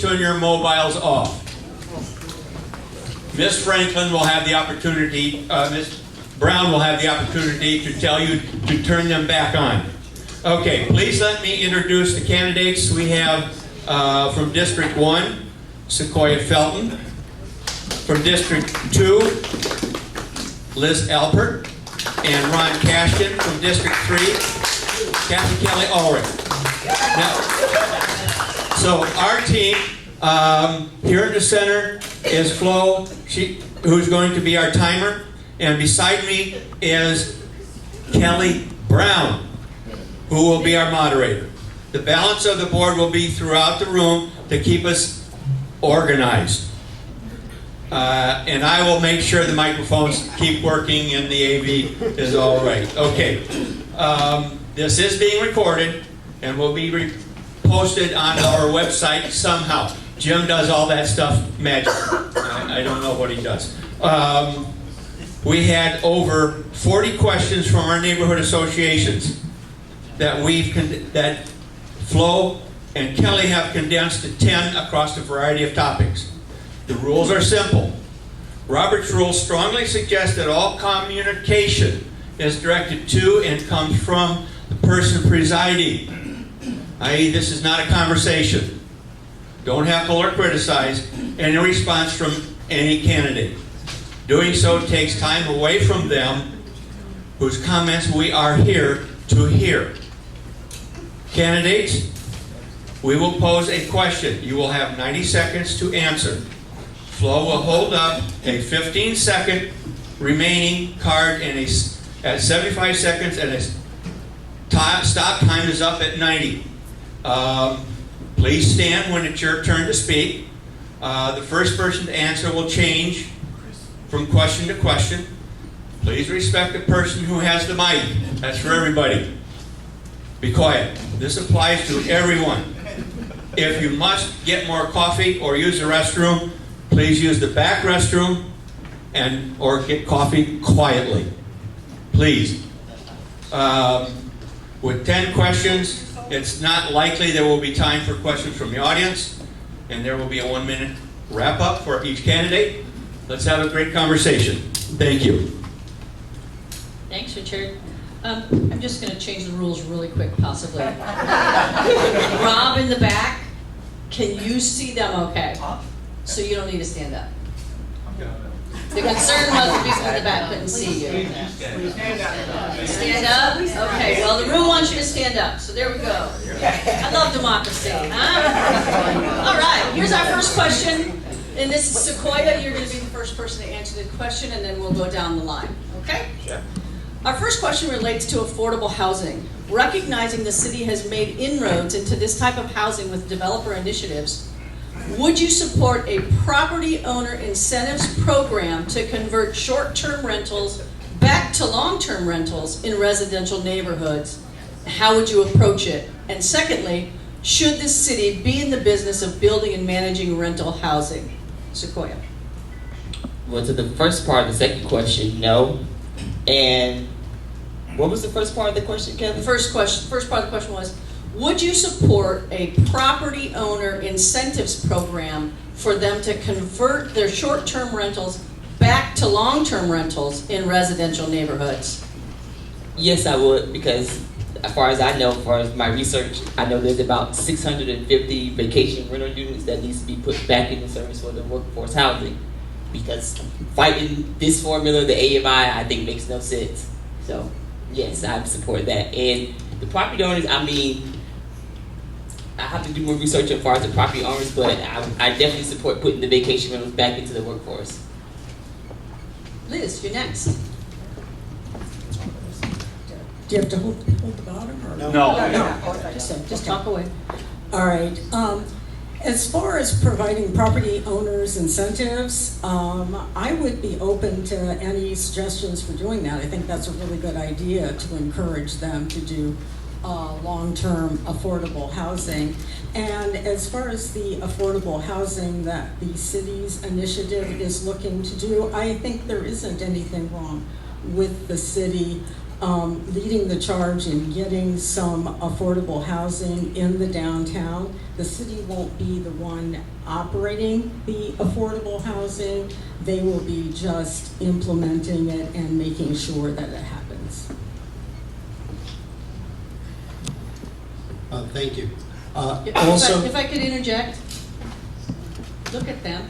turn your mobiles off. Ms. Franklin will have the opportunity, Ms. Brown will have the opportunity to tell you to turn them back on. Okay, please let me introduce the candidates. We have from District 1, Sequoia Felton. From District 2, Liz Alpert. And Ron Cashton. From District 3, Kathy Kelly Ulrich. Now, so our team here in the center is Flo, who's going to be our timer. And beside me is Kelly Brown, who will be our moderator. The balance of the board will be throughout the room to keep us organized. And I will make sure the microphones keep working and the AV is all right. Okay. This is being recorded and will be posted on our website somehow. Jim does all that stuff magic. I don't know what he does. We had over 40 questions from our neighborhood associations that Flo and Kelly have condensed to 10 across a variety of topics. The rules are simple. Robert's rules strongly suggest that all communication is directed to and comes from the person presiding, i.e. this is not a conversation. Don't heckle or criticize any response from any candidate. Doing so takes time away from them whose comments we are here to hear. Candidates, we will pose a question. You will have 90 seconds to answer. Flo will hold up a 15-second remaining card at 75 seconds, and a stop time is up at 90. Please stand when it's your turn to speak. The first person to answer will change from question to question. Please respect the person who has the mic. That's for everybody. Be quiet. This applies to everyone. If you must get more coffee or use the restroom, please use the back restroom or get coffee quietly. Please. With 10 questions, it's not likely there will be time for questions from the audience, and there will be a 1-minute wrap-up for each candidate. Let's have a great conversation. Thank you. Thanks, Richard. I'm just going to change the rules really quick, possibly. Rob in the back, can you see them okay? So you don't need to stand up. The concern was the people in the back couldn't see you. Stand up? Okay, well, the room wants you to stand up, so there we go. I love democracy. Huh? All right, here's our first question. And this is Sequoia. You're going to be the first person to answer the question, and then we'll go down the line. Okay? Sure. Our first question relates to affordable housing. Recognizing the city has made inroads into this type of housing with developer initiatives, would you support a property owner incentives program to convert short-term rentals back to long-term rentals in residential neighborhoods? How would you approach it? And secondly, should the city be in the business of building and managing rental housing? Sequoia. Well, to the first part of the second question, no. And what was the first part of the question, Kevin? First part of the question was, would you support a property owner incentives program for them to convert their short-term rentals back to long-term rentals in residential neighborhoods? Yes, I would, because as far as I know, as far as my research, I know there's about 650 vacation rental units that needs to be put back into service for the workforce housing. Because fighting this formula, the AMI, I think makes no sense. So, yes, I support that. And the property owners, I mean, I have to do more research as far as the property owners, but I definitely support putting the vacation rentals back into the workforce. Liz, you're next. Do you have to hold the bottom? Or? No. Just talk away. All right. As far as providing property owners incentives, I would be open to any suggestions for doing that. I think that's a really good idea to encourage them to do long-term affordable housing. And as far as the affordable housing that the city's initiative is looking to do, I think there isn't anything wrong with the city leading the charge in getting some affordable housing in the downtown. The city won't be the one operating the affordable housing. They will be just implementing it and making sure that it happens. Thank you. If I could interject, look at them.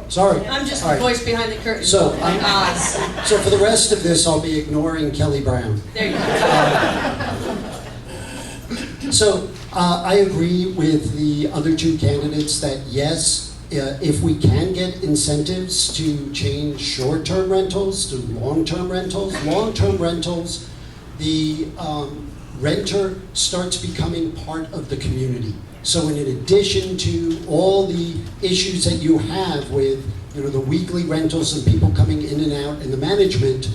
Sorry. I'm just All the right. voice behind the curtain. So, Oz. So for the rest of this, I'll be ignoring Kelly Brown. There you go. So I agree with the other two candidates that yes, if we can get incentives to change short-term rentals to long-term rentals, the renter starts becoming part of the community. So in addition to all the issues that you have with, the weekly rentals and people coming in and out and the management,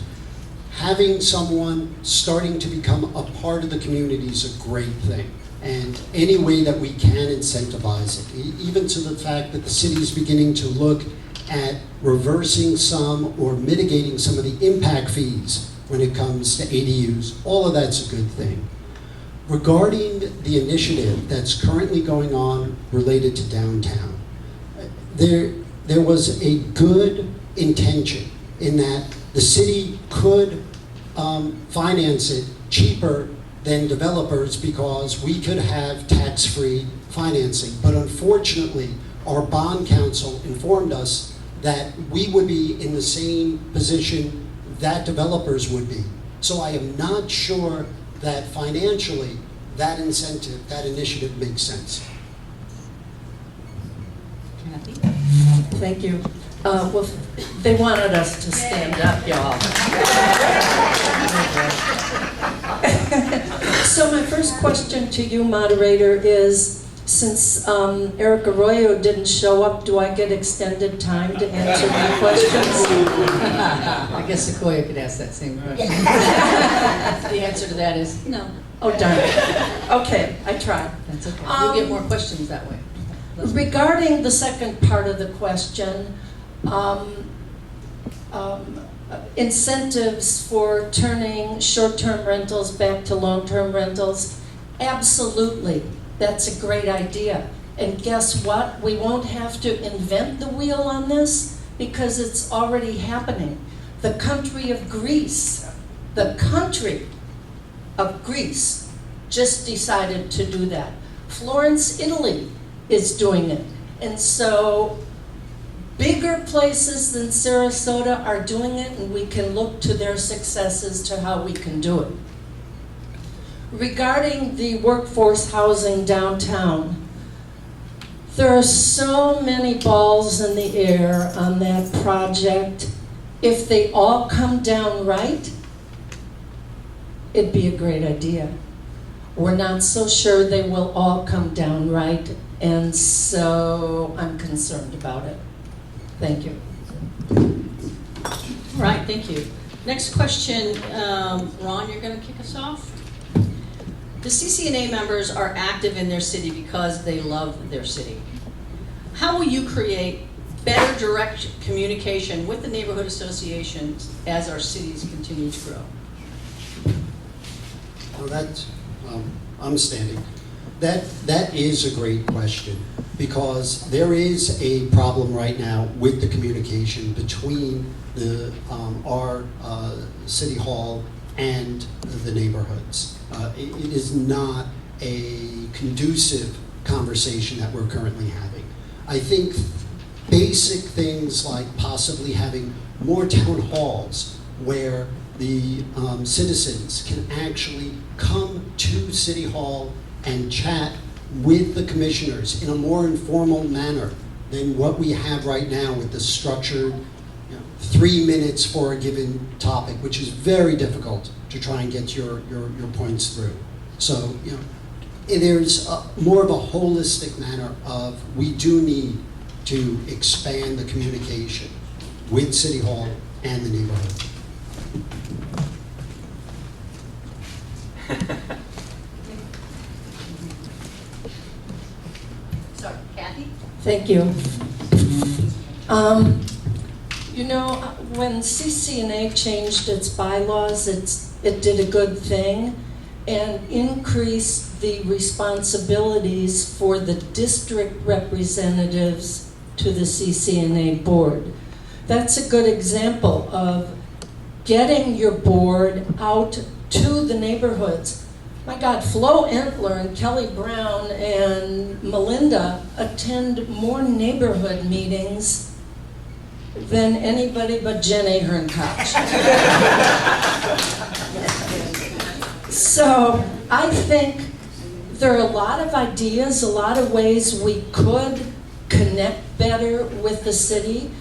having someone starting to become a part of the community is a great thing. And any way that we can incentivize it, even to the fact that the city is beginning to look at reversing some or mitigating some of the impact fees when it comes to ADUs, all of that's a good thing. Regarding the initiative that's currently going on related to downtown, there was a good intention in that the city could finance it cheaper than developers because we could have tax-free financing. But unfortunately, our bond counsel informed us that we would be in the same position that developers would be. So I am not sure that financially, that incentive, that initiative makes sense. Kathy? Thank you. Well, they wanted us to stand up, y'all. So my first question to you, moderator, is since Eric Arroyo didn't show up, do I get extended time to answer my questions? I guess Sequoia could ask that same question. The answer to that is no. Oh, darn it. Okay, I tried. That's okay. We'll get more questions that way. Regarding the second part of the question, incentives for turning short-term rentals back to long-term rentals, absolutely, that's a great idea. And guess what? We won't have to invent the wheel on this because it's already happening. The country of Greece just decided to do that. Florence, Italy is doing it. And so bigger places than Sarasota are doing it, and we can look to their successes to how we can do it. Regarding the workforce housing downtown, there are so many balls in the air on that project. If they all come down right, it'd be a great idea. We're not so sure they will all come down right, and so I'm concerned about it. Thank you. All right, thank you. Next question, Ron, you're going to kick us off. The CCNA members are active in their city because they love their city. How will you create better direct communication with the neighborhood associations as our cities continue to grow? Well, I'm standing. That is a great question because there is a problem right now with the communication between our city hall and the neighborhoods. It is not a conducive conversation that we're currently having. I think basic things like possibly having more town halls where the citizens can actually come to City Hall and chat with the commissioners in a more informal manner than what we have right now with the structured 3 minutes for a given topic, which is very difficult to try and get your points through. So, there's more of a holistic manner of we do need to expand the communication with City Hall and the neighborhood. Sorry, Kathy? Thank you. You know, when CCNA changed its bylaws, it did a good thing and increased the responsibilities for the district representatives to the CCNA board. That's a good example of getting your board out to the neighborhoods. My God, Flo Entler and Kelly Brown and Melinda attend more neighborhood meetings than anybody but Jen Ahern-Koch. So I think there are a lot of ideas, a lot of ways we could connect better with the city.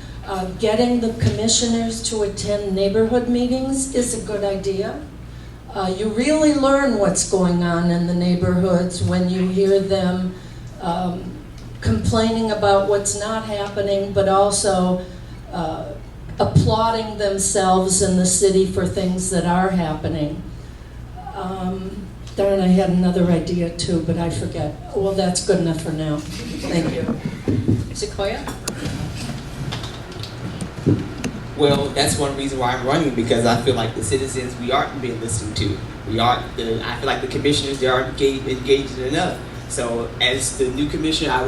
Getting the commissioners to attend neighborhood meetings is a good idea. You really learn what's going on in the neighborhoods when you hear them complaining about what's not happening, but also applauding themselves in the city for things that are happening. Darn, I had another idea too, but I forget. Well, that's good enough for now. Thank you. Sequoia? Well, that's one reason why I'm running, because I feel like the citizens, we aren't being listened to. I feel like the commissioners, they aren't engaged enough. So as the new commissioner, I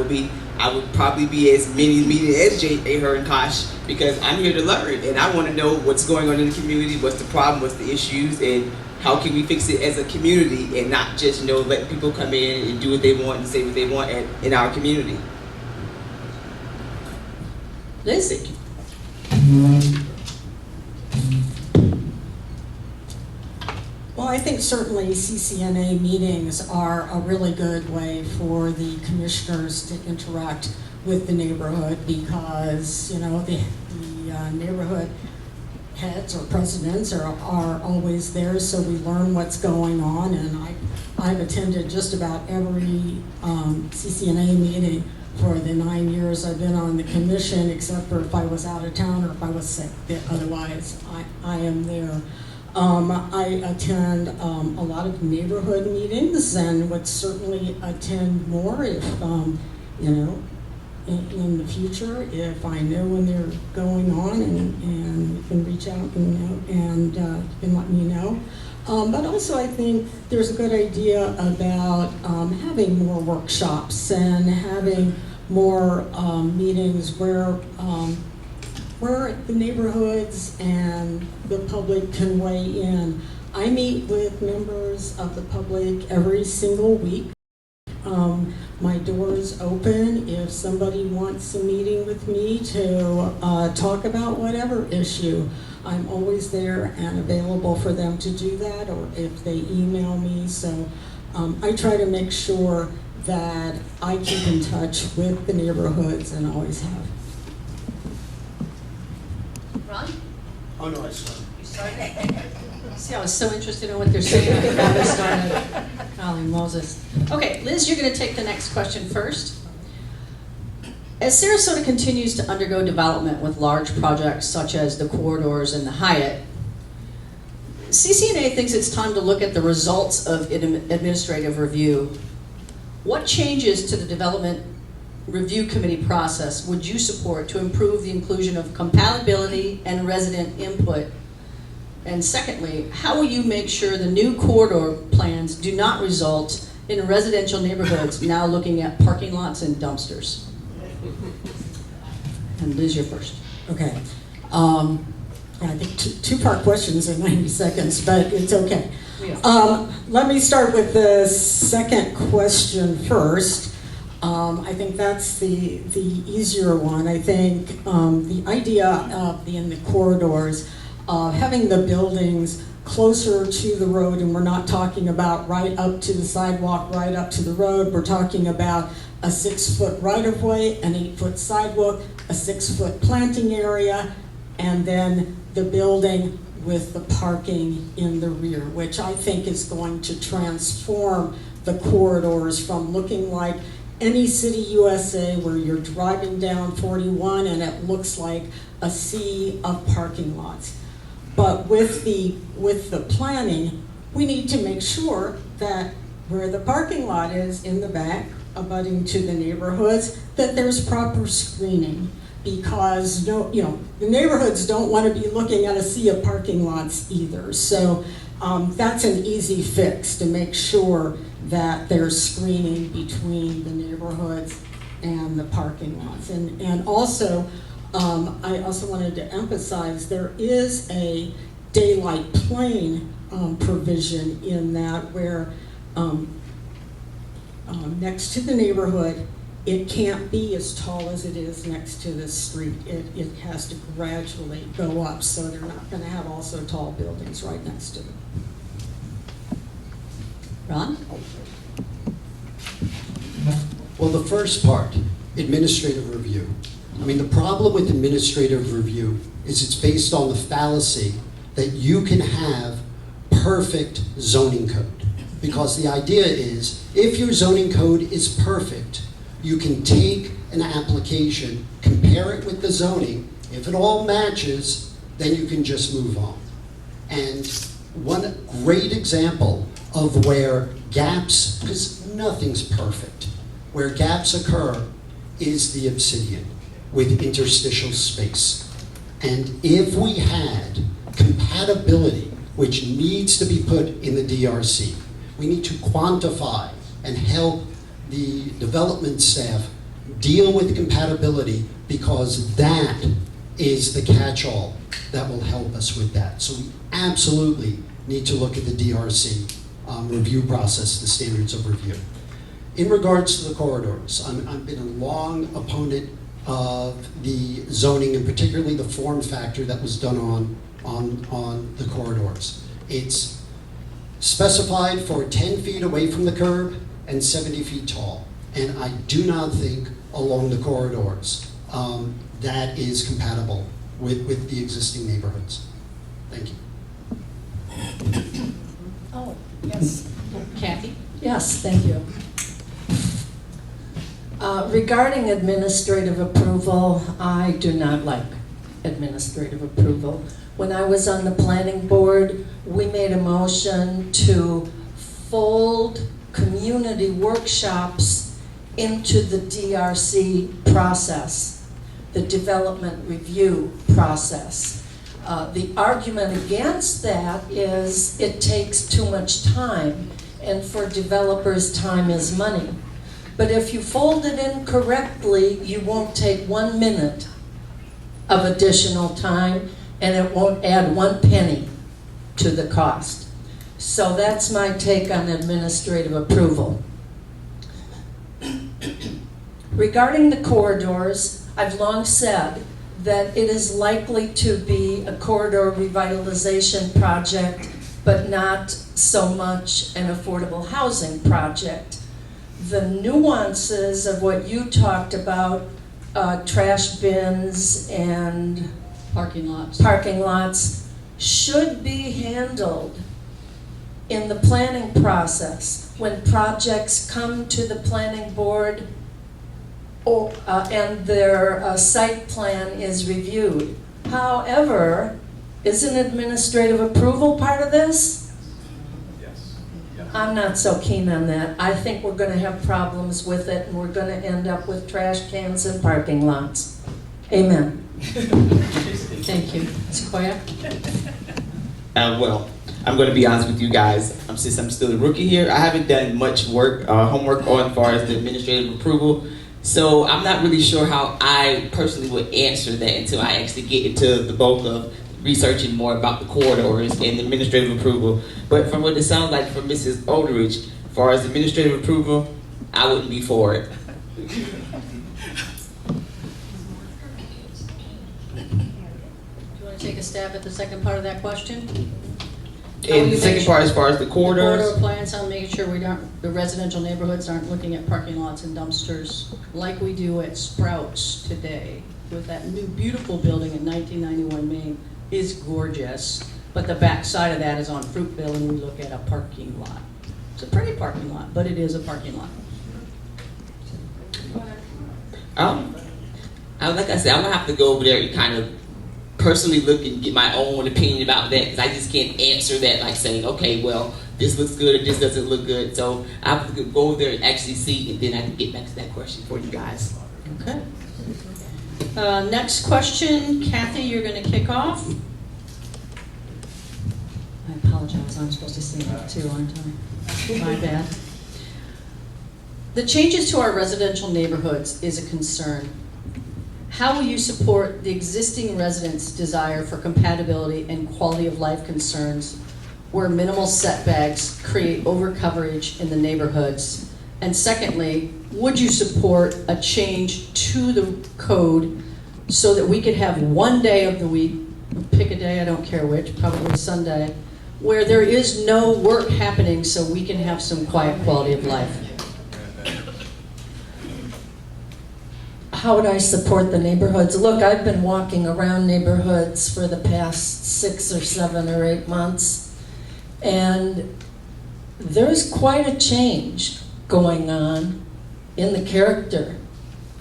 would probably be as many meetings as J. Ahern-Koch, because I'm here to learn and I want to know what's going on in the community, what's the problem, what's the issues, and how can we fix it as a community and not just let people come in and do what they want and say what they want in our community. Liz? Well, I think certainly CCNA meetings are a really good way for the commissioners to interact with the neighborhood, because, you know, the neighborhood heads or presidents are always there, so we learn what's going on. And I've attended just about every CCNA meeting for the 9 years I've been on the commission, except for if I was out of town or if I was sick. Otherwise, I am there. I attend a lot of neighborhood meetings and would certainly attend more if, you know, in the future, if I know when they're going on, and you can reach out and you can let me know. But also I think there's a good idea about having more workshops and having more meetings where the neighborhoods and the public can weigh in. I meet with members of the public every single week. My door is open if somebody wants a meeting with me to talk about whatever issue. I'm always there and available for them to do that, or if they email me. So I try to make sure that I keep in touch with the neighborhoods, and always have. Ron? Oh, no, I saw. You started? See, I was so interested in what they're saying before we started. Golly Moses. Okay, Liz, you're going to take the next question first. As Sarasota continues to undergo development with large projects such as the corridors and the Hyatt, CCNA thinks it's time to look at the results of administrative review. What changes to the development review committee process would you support to improve the inclusion of compatibility and resident input? And secondly, how will you make sure the new corridor plans do not result in residential neighborhoods now looking at parking lots and dumpsters? And Liz, you're first. Okay. I think two-part questions in 90 seconds, but it's okay. Yeah. Let me start with the second question first. I think that's the easier one. I think the idea of in the corridors, having the buildings closer to the road, and we're not talking about right up to the sidewalk, right up to the road. We're talking about a 6-foot right-of-way, an 8-foot sidewalk, a 6-foot planting area, and then the building with the parking in the rear, which I think is going to transform the corridors from looking like any city USA where you're driving down 41 and it looks like a sea of parking lots. But with the planning, we need to make sure that where the parking lot is in the back, abutting to the neighborhoods, that there's proper screening, because the neighborhoods don't want to be looking at a sea of parking lots either. So that's an easy fix to make sure that there's screening between the neighborhoods and the parking lots. And also, I also wanted to emphasize there is a daylight plane provision in that where next to the neighborhood, it can't be as tall as it is next to the street. It has to gradually go up, so they're not going to have also tall buildings right next to them. Ron? Well, the first part, administrative review. I mean, the problem with administrative review is it's based on the fallacy that you can have perfect zoning code. Because the idea is, if your zoning code is perfect, you can take an application, compare it with the zoning. If it all matches, then you can just move on. And one great example of where gaps, because nothing's perfect, where gaps occur is the Obsidian with interstitial space. And if we had compatibility, which needs to be put in the DRC, we need to quantify and help the development staff deal with compatibility, because that is the catch-all that will help us with that. So we absolutely need to look at the DRC review process, the standards of review. In regards to the corridors, I've been a long opponent of the zoning, and particularly the form factor that was done on the corridors. It's specified for 10 feet away from the curb and 70 feet tall. And I do not think along the corridors that is compatible with the existing neighborhoods. Thank you. Oh, yes. Kathy? Yes, thank you. Regarding administrative approval, I do not like administrative approval. When I was on the planning board, we made a motion to fold community workshops into the DRC process, the development review process. The argument against that is it takes too much time, and for developers, time is money. But if you fold it in correctly, you won't take 1 minute of additional time, and it won't add 1 penny to the cost. So that's my take on administrative approval. Regarding the corridors, I've long said that it is likely to be a corridor revitalization project, but not so much an affordable housing project. The nuances of what you talked about, trash bins and Parking lots. parking lots, should be handled in the planning process when projects come to the planning board and their site plan is reviewed. However, isn't administrative approval part of this? Yes. I'm not so keen on that. I think we're going to have problems with it, and we're going to end up with trash cans and parking lots. Amen. Thank you. Sequoia? Well, I'm going to be honest with you guys. Since I'm still a rookie here, I haven't done much work, homework on as far as the administrative approval. So I'm not really sure how I personally would answer that until I actually get into the bulk of researching more about the corridors and the administrative approval. But from what it sounds like from Mrs. Oldridge, as far as administrative approval, I wouldn't be for it. Do you want to take a stab at the second part of that question? And the second part, as far as the corridors, The corridor plans on making sure the residential neighborhoods aren't looking at parking lots and dumpsters like we do at Sprouts today with that new beautiful building in 1991 Main is gorgeous, but the back side of that is on Fruitville and we look at a parking lot. It's a pretty parking lot, but it is a parking lot. like I said, I'm gonna have to go over there and kind of personally look and get my own opinion about that, because I just can't answer that like saying, okay, well, this looks good or this doesn't look good. So I have to go over there and actually see, and then I can get back to that question for you guys. Okay. Next question, Kathy, you're going to kick off. I apologize, I'm supposed to say that too, aren't I? My bad. The changes to our residential neighborhoods is a concern. How will you support the existing residents' desire for compatibility and quality of life concerns where minimal setbacks create overcoverage in the neighborhoods? And secondly, would you support a change to the code so that we could have one day of the week, pick a day, I don't care which, probably Sunday, where there is no work happening so we can have some quiet quality of life? How would I support the neighborhoods? Look, I've been walking around neighborhoods for the past 6 or 7 or 8 months, and there's quite a change going on in the character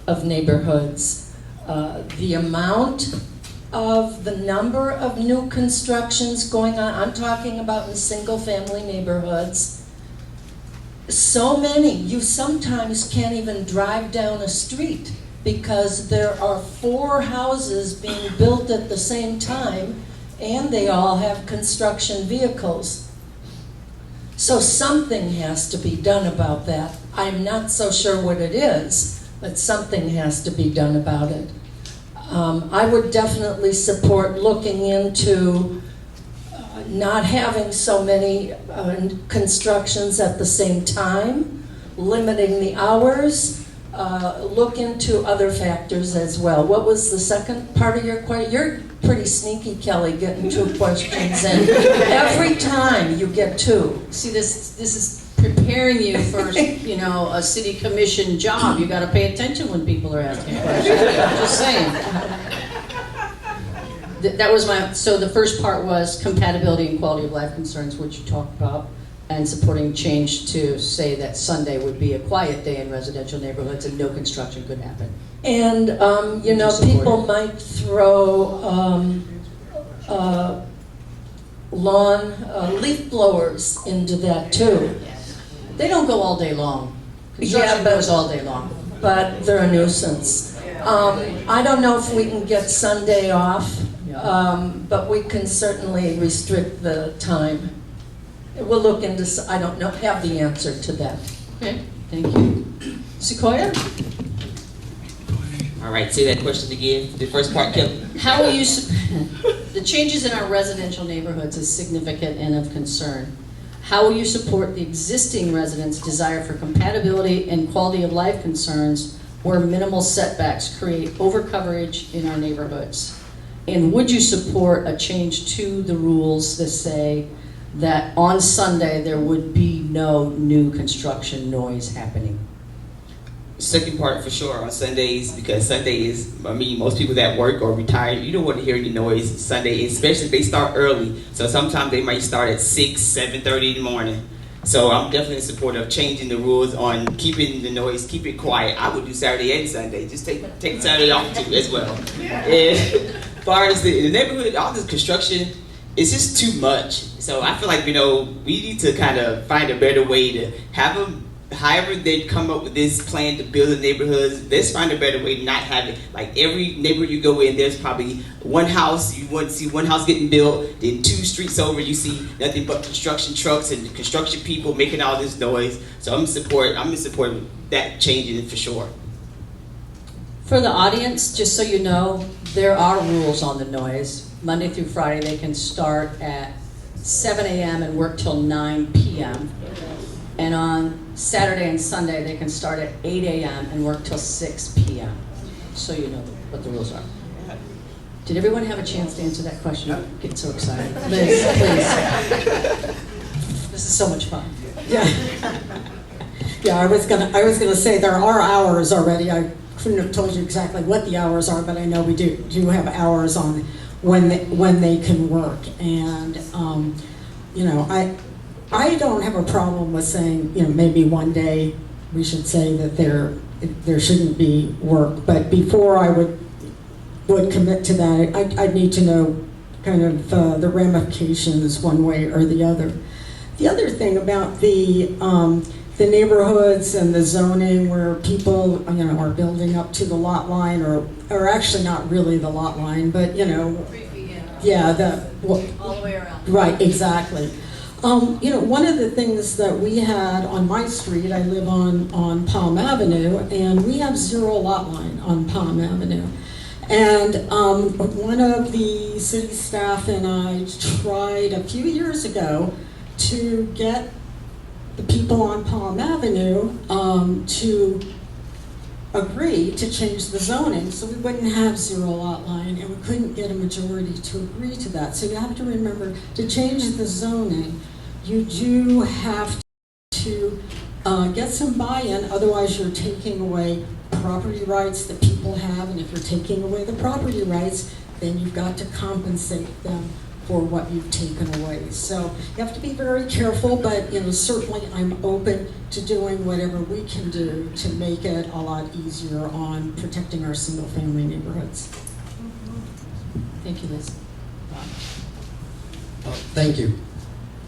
of neighborhoods. The amount of the number of new constructions going on, I'm talking about in single-family neighborhoods, so many, you sometimes can't even drive down a street because there are 4 houses being built at the same time and they all have construction vehicles. So something has to be done about that. I'm not so sure what it is, but something has to be done about it. I would definitely support looking into not having so many constructions at the same time, limiting the hours, look into other factors as well. What was the second part of your question? You're pretty sneaky, Kelly, getting 2 questions in. Every time you get 2. See, this is preparing you for, a city commission job. You got to pay attention when people are asking questions. Just saying. That was so the first part was compatibility and quality of life concerns, which you talked about, and supporting change to say that Sunday would be a quiet day in residential neighborhoods and no construction could happen. And, people might throw leaf blowers into that too. They don't go all day long. Construction goes all day long. But they're a nuisance. I don't know if we can get Sunday off, but we can certainly restrict the time. We'll look into, I don't know, have the answer to that. Okay, thank you. Sequoia? All right, say that question again. The first part, Kelly. How will you, the changes in our residential neighborhoods is significant and of concern. How will you support the existing residents' desire for compatibility and quality of life concerns where minimal setbacks create overcoverage in our neighborhoods? And would you support a change to the rules that say that on Sunday there would be no new construction noise happening? Second part for sure on Sundays, because Sunday is, most people that work or retired, you don't want to hear any noise Sunday, especially if they start early. So sometimes they might start at 6, 7:30 in the morning. So I'm definitely in support of changing the rules on keeping the noise, keep it quiet. I would do Saturday and Sunday. Just take Saturday off too as well. And as far as the neighborhood, all this construction, it's just too much. So I feel like, we need to kind of find a better way to have them. However they come up with this plan to build the neighborhoods, let's find a better way to not have it. Like every neighborhood you go in, there's probably one house, you want to see one house getting built, then 2 streets over you see nothing but construction trucks and construction people making all this noise. So I'm in support of that changing for sure. For the audience, just so you know, there are rules on the noise. Monday through Friday, they can start at 7 a.m. and work till 9 p.m. And on Saturday and Sunday, they can start at 8 a.m. and work till 6 p.m. So you know what the rules are. Did everyone have a chance to answer that question? I'm getting so excited. Liz, please. This is so much fun. Yeah. Yeah, I was gonna say there are hours already. I couldn't have told you exactly what the hours are, but I know we do have hours on when they can work. And I don't have a problem with saying, maybe one day we should say that there shouldn't be work. But before I would commit to that, I'd need to know kind of the ramifications one way or the other. The other thing about the the neighborhoods and the zoning where people, are building up to the lot line, or actually not really the lot line, but, yeah, All the way around. right, exactly. One of the things that we had on my street, I live on Palm Avenue, and we have 0 lot line on Palm Avenue. And one of the city staff and I tried a few years ago to get the people on Palm Avenue to agree to change the zoning so we wouldn't have 0 lot line, and we couldn't get a majority to agree to that. So you have to remember, to change the zoning, you do have to get some buy-in, otherwise you're taking away property rights that people have, and if you're taking away the property rights, then you've got to compensate them for what you've taken away. So you have to be very careful, but certainly I'm open to doing whatever we can do to make it a lot easier on protecting our single-family neighborhoods. Thank you, Liz. Thank you.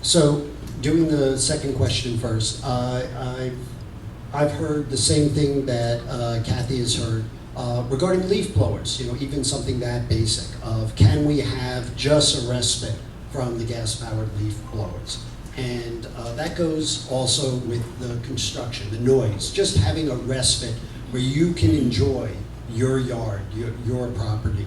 So, doing the second question first, I've heard the same thing that Kathy has heard regarding leaf blowers. Even something that basic of, can we have just a respite from the gas-powered leaf blowers? And that goes also with the construction, the noise, just having a respite where you can enjoy your yard, your property.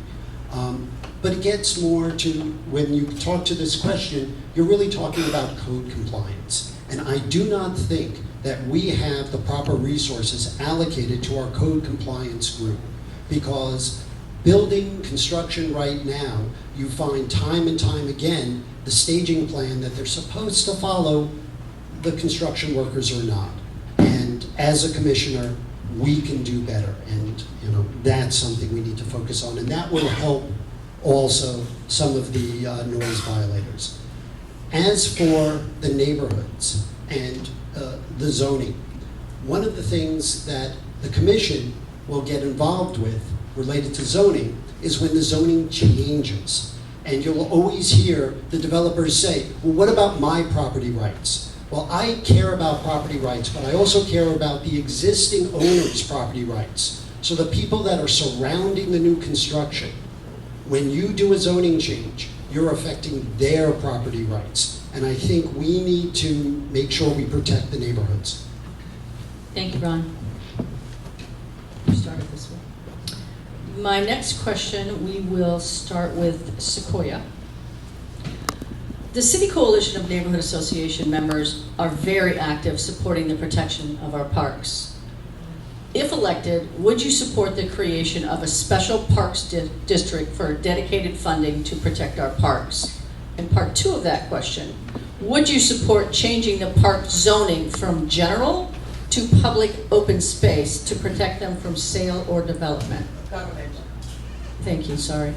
But it gets more to, when you talk to this question, you're really talking about code compliance. And I do not think that we have the proper resources allocated to our code compliance group. Because building construction right now, you find time and time again, the staging plan that they're supposed to follow, the construction workers are not. And as a commissioner, we can do better. And that's something we need to focus on. And that will help also some of the noise violators. As for the neighborhoods and the zoning, one of the things that the commission will get involved with related to zoning is when the zoning changes. And you'll always hear the developers say, well, what about my property rights? Well, I care about property rights, but I also care about the existing owner's property rights. So the people that are surrounding the new construction, when you do a zoning change, you're affecting their property rights. And I think we need to make sure we protect the neighborhoods. Thank you, Ron. You started this one. My next question, we will start with Sequoia. The City Coalition of Neighborhood Association members are very active supporting the protection of our parks. If elected, would you support the creation of a special parks district for dedicated funding to protect our parks? And part 2 of that question, would you support changing the park zoning from general to public open space to protect them from sale or development? Government. Thank you, sorry.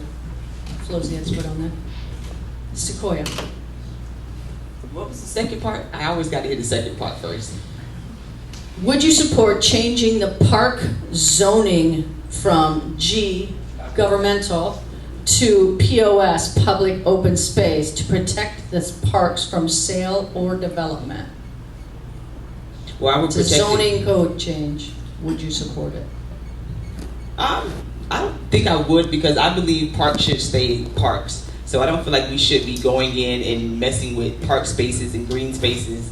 Flo's the expert on that. Sequoia. What was the second part? I always got to hear the second part first. Would you support changing the park zoning from G, governmental, to POS, public open space, to protect the parks from sale or development? Well, I would It's a protect zoning code change. Would you support it? I don't think I would, because I believe parks should stay parks. So I don't feel like we should be going in and messing with park spaces and green spaces.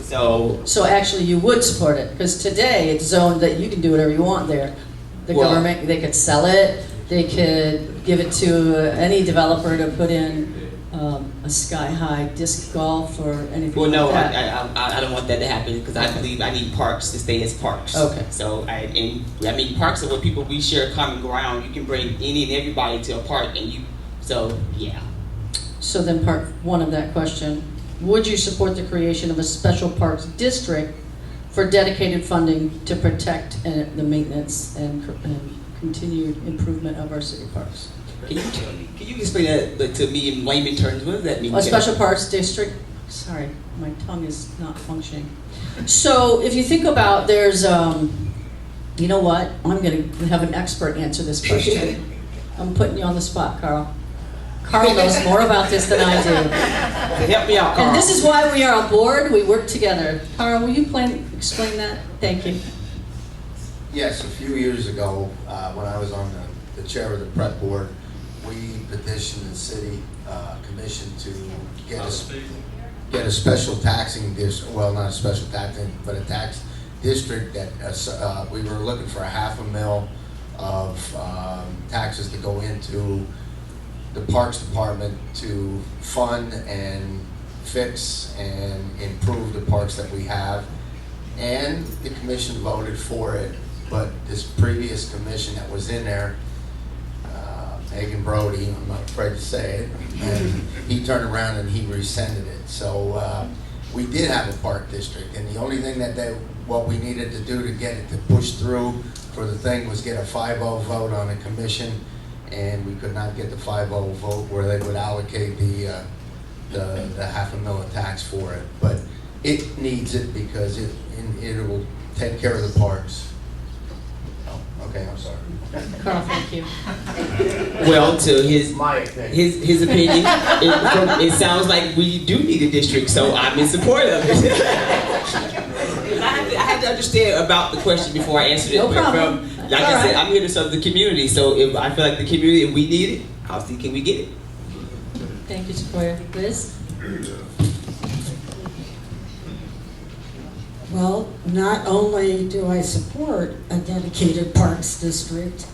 So actually you would support it, because today it's zoned that you can do whatever you want there. The Well- government, they could sell it, they could give it to any developer to put in a sky-high disc golf or anything well, no, like that. I don't want that to happen, because I believe I need parks to stay as parks. Okay. So parks are where we share common ground. You can bring any and everybody to a park, yeah. So then part 1 of that question, would you support the creation of a special parks district for dedicated funding to protect the maintenance and continued improvement of our city parks? Can you explain that to me in layman terms? What does that mean? A special parks district, sorry, my tongue is not functioning. So if you think about, there's, you know what, I'm gonna have an expert answer this question. I'm putting you on the spot, Carl. Carl knows more about this than I do. Help me out, Carl. And this is why we are a board, we work together. Carl, will you explain that? Thank you. Yes, a few years ago, when I was on the chair of the prep board, we petitioned the city commission to get a special taxing district, well, not a special taxing, but a tax district that we were looking for $500,000 of taxes to go into the Parks Department to fund and fix and improve the parks that we have. And the commission voted for it, but this previous commission that was in there, Megan Brody, I'm not afraid to say it, and he turned around and he rescinded it. So we did have a park district, and the only thing what we needed to do to get it to push through for the thing was get a 5-0 vote on the commission, and we could not get the 5-0 vote where they would allocate the $500,000 tax for it. But it needs it because it will take care of the parks. Oh, okay, I'm sorry. Carl, thank you. Well, to his opinion, it sounds like we do need a district, so I'm in support of it. I had to understand about the question before I answered it. No problem. Like I said, I'm here to serve the community, so if I feel like the community, if we need it, I'll see, can we get it? Thank you, Sequoia. Liz? Well, not only do I support a dedicated parks district,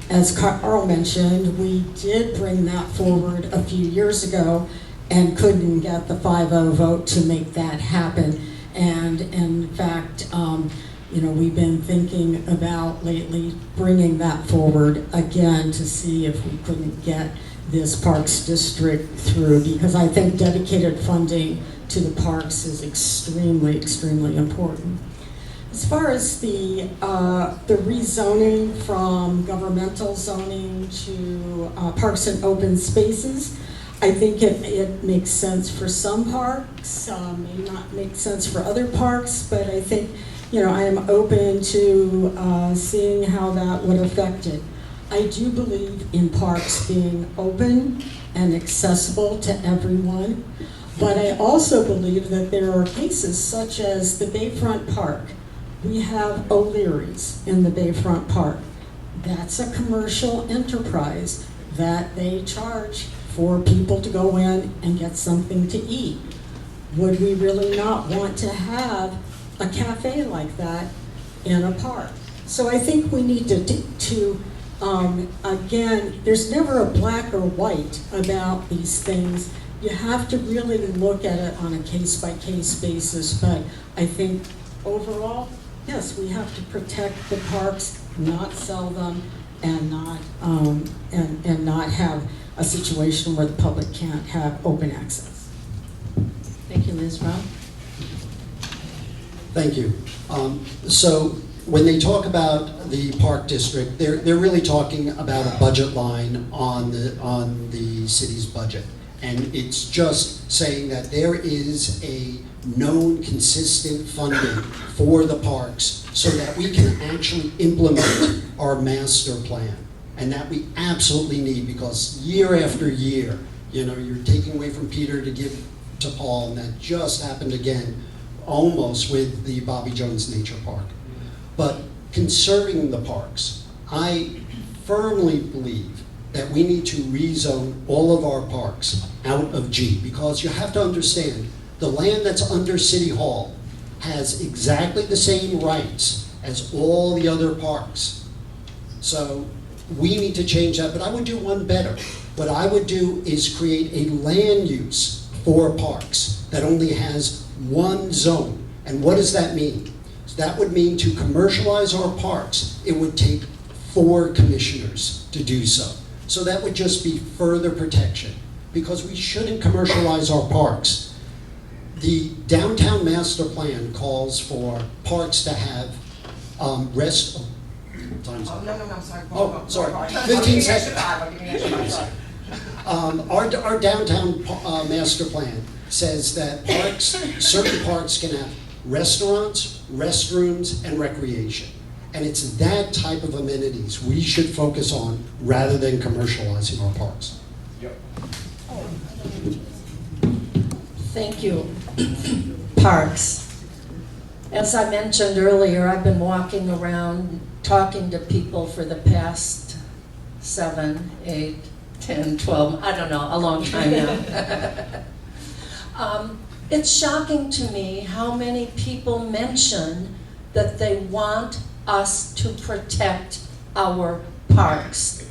as Carl mentioned, we did bring that forward a few years ago and couldn't get the 5-0 vote to make that happen. And in fact, we've been thinking about lately bringing that forward again to see if we couldn't get this parks district through, because I think dedicated funding to the parks is extremely, extremely important. As far as the rezoning from governmental zoning to parks and open spaces, I think it makes sense for some parks, may not make sense for other parks, but I think, I am open to seeing how that would affect it. I do believe in parks being open and accessible to everyone, but I also believe that there are cases such as the Bayfront Park. We have O'Leary's in the Bayfront Park. That's a commercial enterprise that they charge for people to go in and get something to eat. Would we really not want to have a cafe like that in a park? So I think we need to again, there's never a black or white about these things. You have to really look at it on a case-by-case basis, but I think overall, yes, we have to protect the parks, not sell them, and not have a situation where the public can't have open access. Thank you, Liz. Rob? Thank you. So when they talk about the park district, they're really talking about a budget line on the city's budget. And it's just saying that there is a known consistent funding for the parks so that we can actually implement our master plan. And that we absolutely need, because year after year, you're taking away from Peter to give to Paul, and that just happened again, almost with the Bobby Jones Nature Park. But conserving the parks, I firmly believe that we need to rezone all of our parks out of G, because you have to understand, the land that's under City Hall has exactly the same rights as all the other parks. So we need to change that, but I would do one better. What I would do is create a land use for parks that only has one zone. And what does that mean? So that would mean to commercialize our parks, it would take 4 commissioners to do so. So that would just be further protection, because we shouldn't commercialize our parks. The downtown master plan calls for parks to have rest. Time's up. No, I'm sorry. Oh, sorry. 15 seconds. Our downtown master plan says that certain parks can have restaurants, restrooms, and recreation. And it's that type of amenities we should focus on rather than commercializing our parks. Yep. Thank you. Parks. As I mentioned earlier, I've been walking around talking to people for the past 7, 8, 10, 12, I don't know, a long time now. It's shocking to me how many people mention that they want us to protect our parks.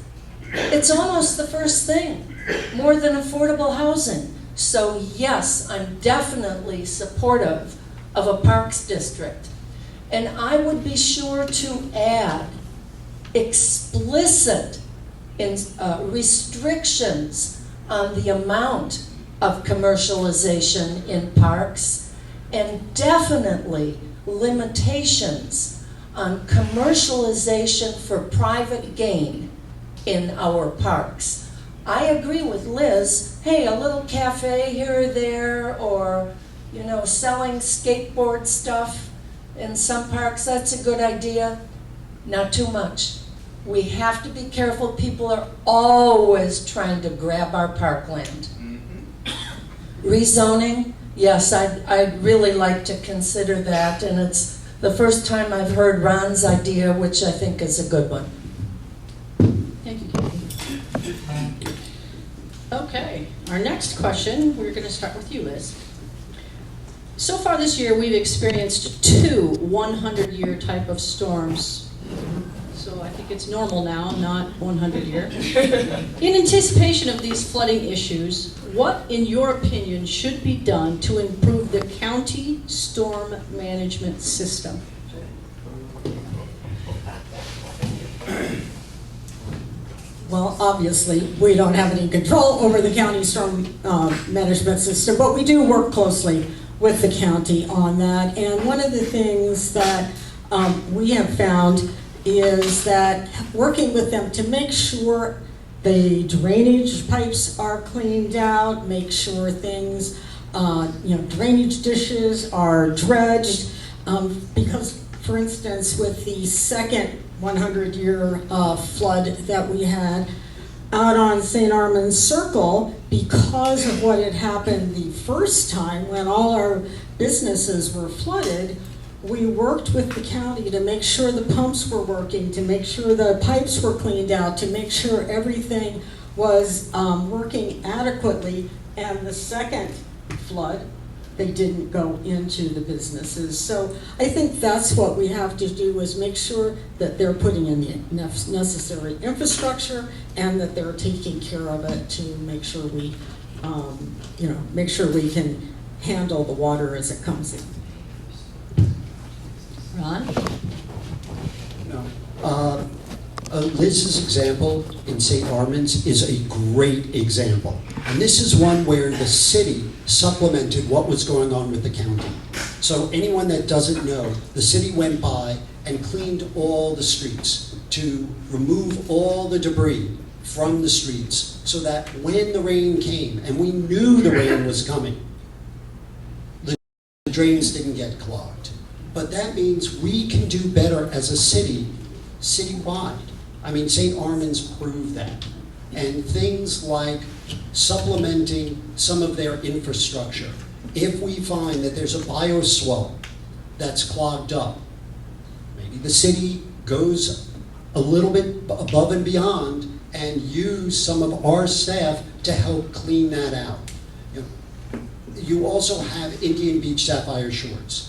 It's almost the first thing, more than affordable housing. So yes, I'm definitely supportive of a parks district. And I would be sure to add explicit restrictions on the amount of commercialization in parks, and definitely limitations on commercialization for private gain in our parks. I agree with Liz, hey, a little cafe here or there, or, you know, selling skateboard stuff in some parks, that's a good idea. Not too much. We have to be careful. People are always trying to grab our parkland. Rezoning, yes, I'd really like to consider that, and it's the first time I've heard Ron's idea, which I think is a good one. Thank you, Kathy. Okay, our next question, we're going to start with you, Liz. So far this year, we've experienced 2 100-year type of storms. So I think it's normal now, not 100-year. In anticipation of these flooding issues, what, in your opinion, should be done to improve the county storm management system? Well, obviously, we don't have any control over the county storm management system, but we do work closely with the county on that. And one of the things that we have found is that working with them to make sure the drainage pipes are cleaned out, make sure things, drainage dishes are dredged, because, for instance, with the second 100-year flood that we had out on St. Armand's Circle, because of what had happened the first time when all our businesses were flooded, we worked with the county to make sure the pumps were working, to make sure the pipes were cleaned out, to make sure everything was working adequately. And the second flood, they didn't go into the businesses. So I think that's what we have to do, is make sure that they're putting in the necessary infrastructure and that they're taking care of it to make sure we, make sure we can handle the water as it comes in. Ron? Liz's example in St. Armand's is a great example. And this is one where the city supplemented what was going on with the county. So anyone that doesn't know, the city went by and cleaned all the streets to remove all the debris from the streets so that when the rain came, and we knew the rain was coming, the drains didn't get clogged. But that means we can do better as a city, citywide. I mean, St. Armand's proved that. And things like supplementing some of their infrastructure. If we find that there's a bioswale that's clogged up, maybe the city goes a little bit above and beyond and use some of our staff to help clean that out. You also have Indian Beach Sapphire Shores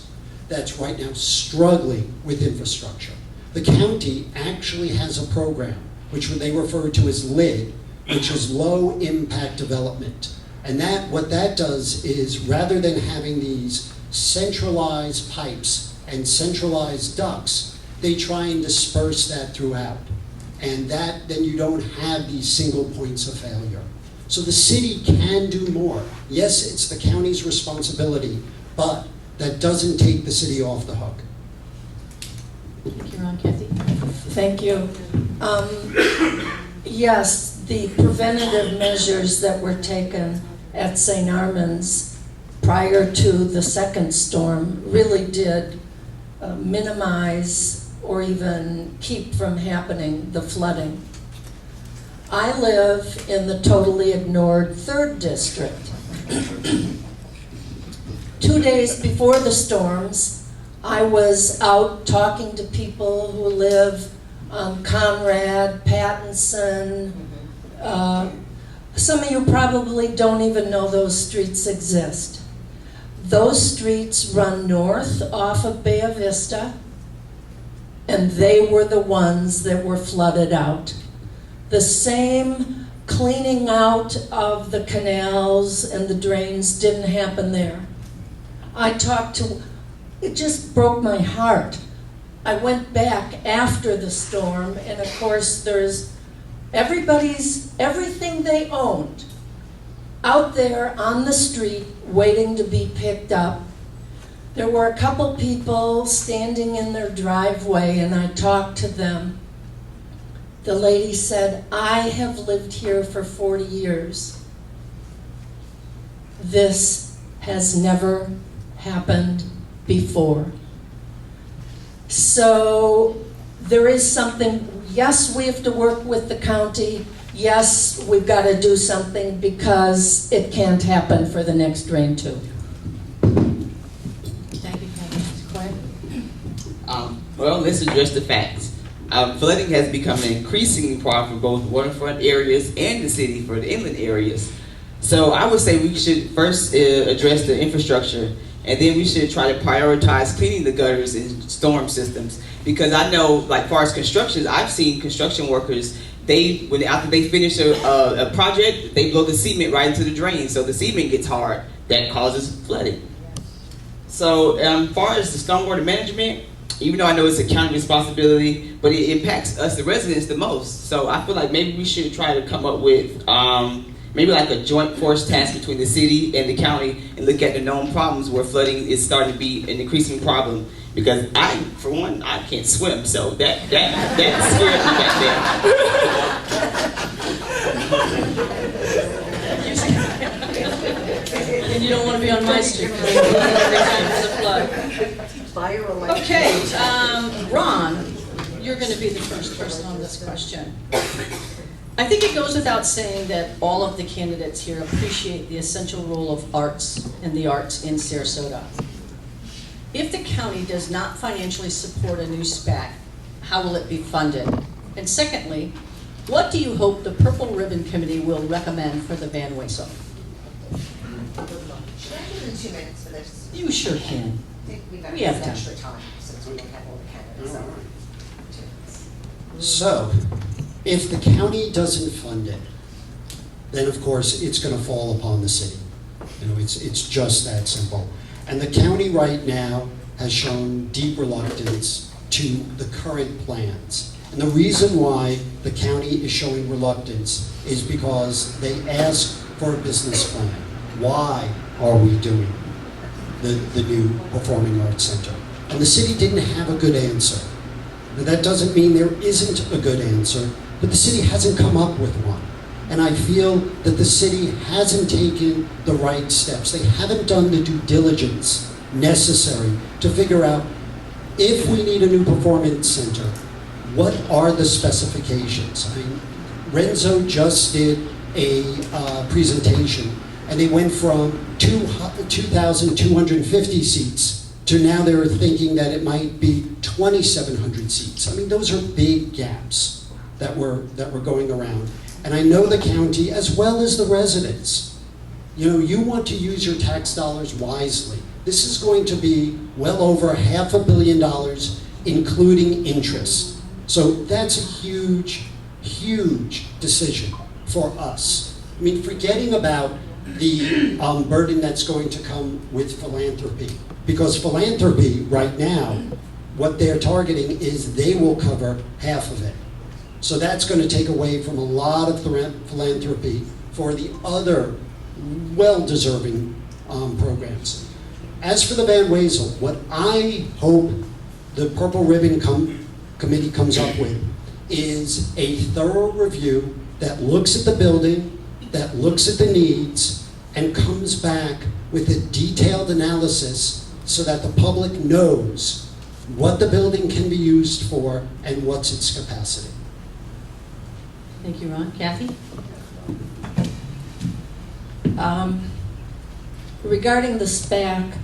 that's right now struggling with infrastructure. The county actually has a program, which they refer to as LID, which is low impact development. And what that does is, rather than having these centralized pipes and centralized ducts, they try and disperse that throughout. And then you don't have these single points of failure. So the city can do more. Yes, it's the county's responsibility, but that doesn't take the city off the hook. Thank you, Ron. Kathy? Thank you. Yes, the preventative measures that were taken at St. Armand's prior to the second storm really did minimize or even keep from happening the flooding. I live in the totally ignored 3rd district. 2 days before the storms, I was out talking to people who live on Conrad, Pattinson. Some of you probably don't even know those streets exist. Those streets run north off of Bay Vista, and they were the ones that were flooded out. The same cleaning out of the canals and the drains didn't happen there. It just broke my heart. I went back after the storm, and of course there's everything they owned out there on the street waiting to be picked up. There were a couple people standing in their driveway, and I talked to them. The lady said, "I have lived here for 40 years. This has never happened before." So there is something, yes, we have to work with the county. Yes, we've got to do something because it can't happen for the next drain too. Thank you, Kathy. Claire? Well, let's address the facts. Flooding has become an increasing problem for both waterfront areas and the city for the inland areas. So I would say we should first address the infrastructure, and then we should try to prioritize cleaning the gutters and storm systems. Because I know, like, far as construction, I've seen construction workers, after they finish a project, they blow the cement right into the drain, so the cement gets hard. That causes flooding. So far as the stormwater management, even though I know it's a county responsibility, but it impacts us, the residents, the most. So I feel like maybe we should try to come up with maybe like a joint force task between the city and the county and look at the known problems where flooding is starting to be an increasing problem. Because for one, I can't swim, so that scares me back And you don't want to be on my street because you're every time there's a flood. Okay, Ron, you're going to be the first person on this question. I think it goes without saying that all of the candidates here appreciate the essential role of arts and the arts in Sarasota. If the county does not financially support a new SPAC, how will it be funded? And secondly, what do you hope the Purple Ribbon Committee will recommend for the Van Wezel? Should I give them 2 minutes for this? You sure can. We've got We have time. extra time since we don't have all the candidates. So, 2 minutes. So, if the county doesn't fund it, then of course it's going to fall upon the city. It's just that simple. And the county right now has shown deep reluctance to the current plans. And the reason why the county is showing reluctance is because they ask for a business plan. Why are we doing the new Performing Arts Center? And the city didn't have a good answer. Now, that doesn't mean there isn't a good answer, but the city hasn't come up with one. And I feel that the city hasn't taken the right steps. They haven't done the due diligence necessary to figure out if we need a new performance center, what are the specifications? I mean, Renzo just did a presentation, and they went from 2,250 seats to now they're thinking that it might be 2,700 seats. I mean, those are big gaps that were going around. And I know the county, as well as the residents, you want to use your tax dollars wisely. This is going to be well over $500 million, including interest. So that's a huge, huge decision for us. I mean, forgetting about the burden that's going to come with philanthropy. Because philanthropy right now, what they're targeting is they will cover half of it. So that's going to take away from a lot of philanthropy for the other well-deserving programs. As for the Van Wezel, what I hope the Purple Ribbon Committee comes up with is a thorough review that looks at the building, that looks at the needs, and comes back with a detailed analysis so that the public knows what the building can be used for and what's its capacity. Thank you, Ron. Kathy? Regarding the SPAC,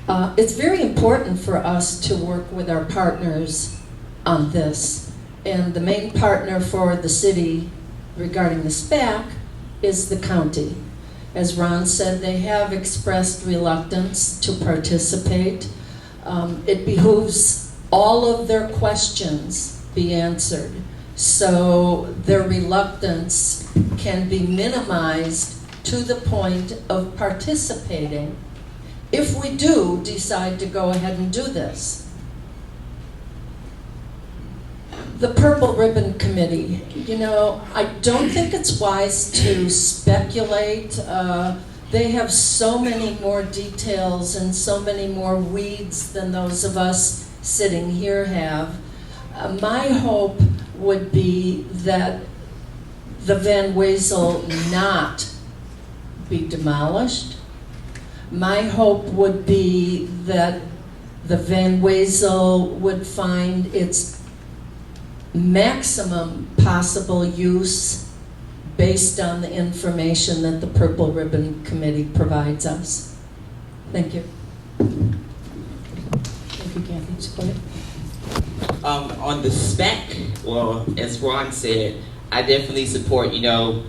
It's very important for us to work with our partners on this. And the main partner for the city regarding the SPAC is the county. As Ron said, they have expressed reluctance to participate. It behooves all of their questions be answered, so their reluctance can be minimized to the point of participating if we do decide to go ahead and do this. The Purple Ribbon Committee, you know, I don't think it's wise to speculate. They have so many more details and so many more weeds than those of us sitting here have. My hope would be that the Van Wezel not be demolished. My hope would be that the Van Wezel would find its maximum possible use based on the information that the Purple Ribbon Committee provides us. Thank you. Thank you, Kathy. Support? On the spec, well, as Ron said, I definitely support, you know,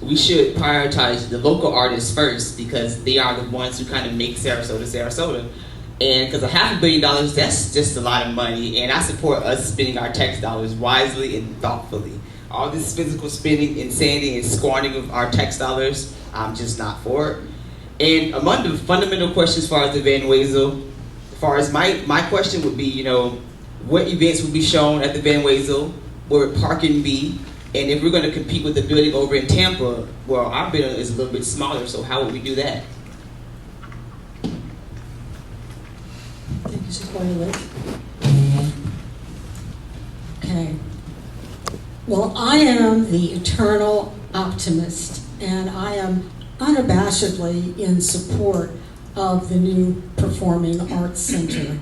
we should prioritize the local artists first because they are the ones who kind of make Sarasota. And because $500 million, that's just a lot of money. And I support us spending our tax dollars wisely and thoughtfully. All this physical spending, insanity, and squandering of our tax dollars, I'm just not for it. And among the fundamental questions as far as the Van Wezel, as far as my question would be, you know, what events would be shown at the Van Wezel? Where would parking be? And if we're going to compete with the building over in Tampa, well, our building is a little bit smaller, so how would we do that? Thank you, Sequoia. Liz? Okay. Well, I am the eternal optimist, and I am unabashedly in support of the new Performing Arts Center.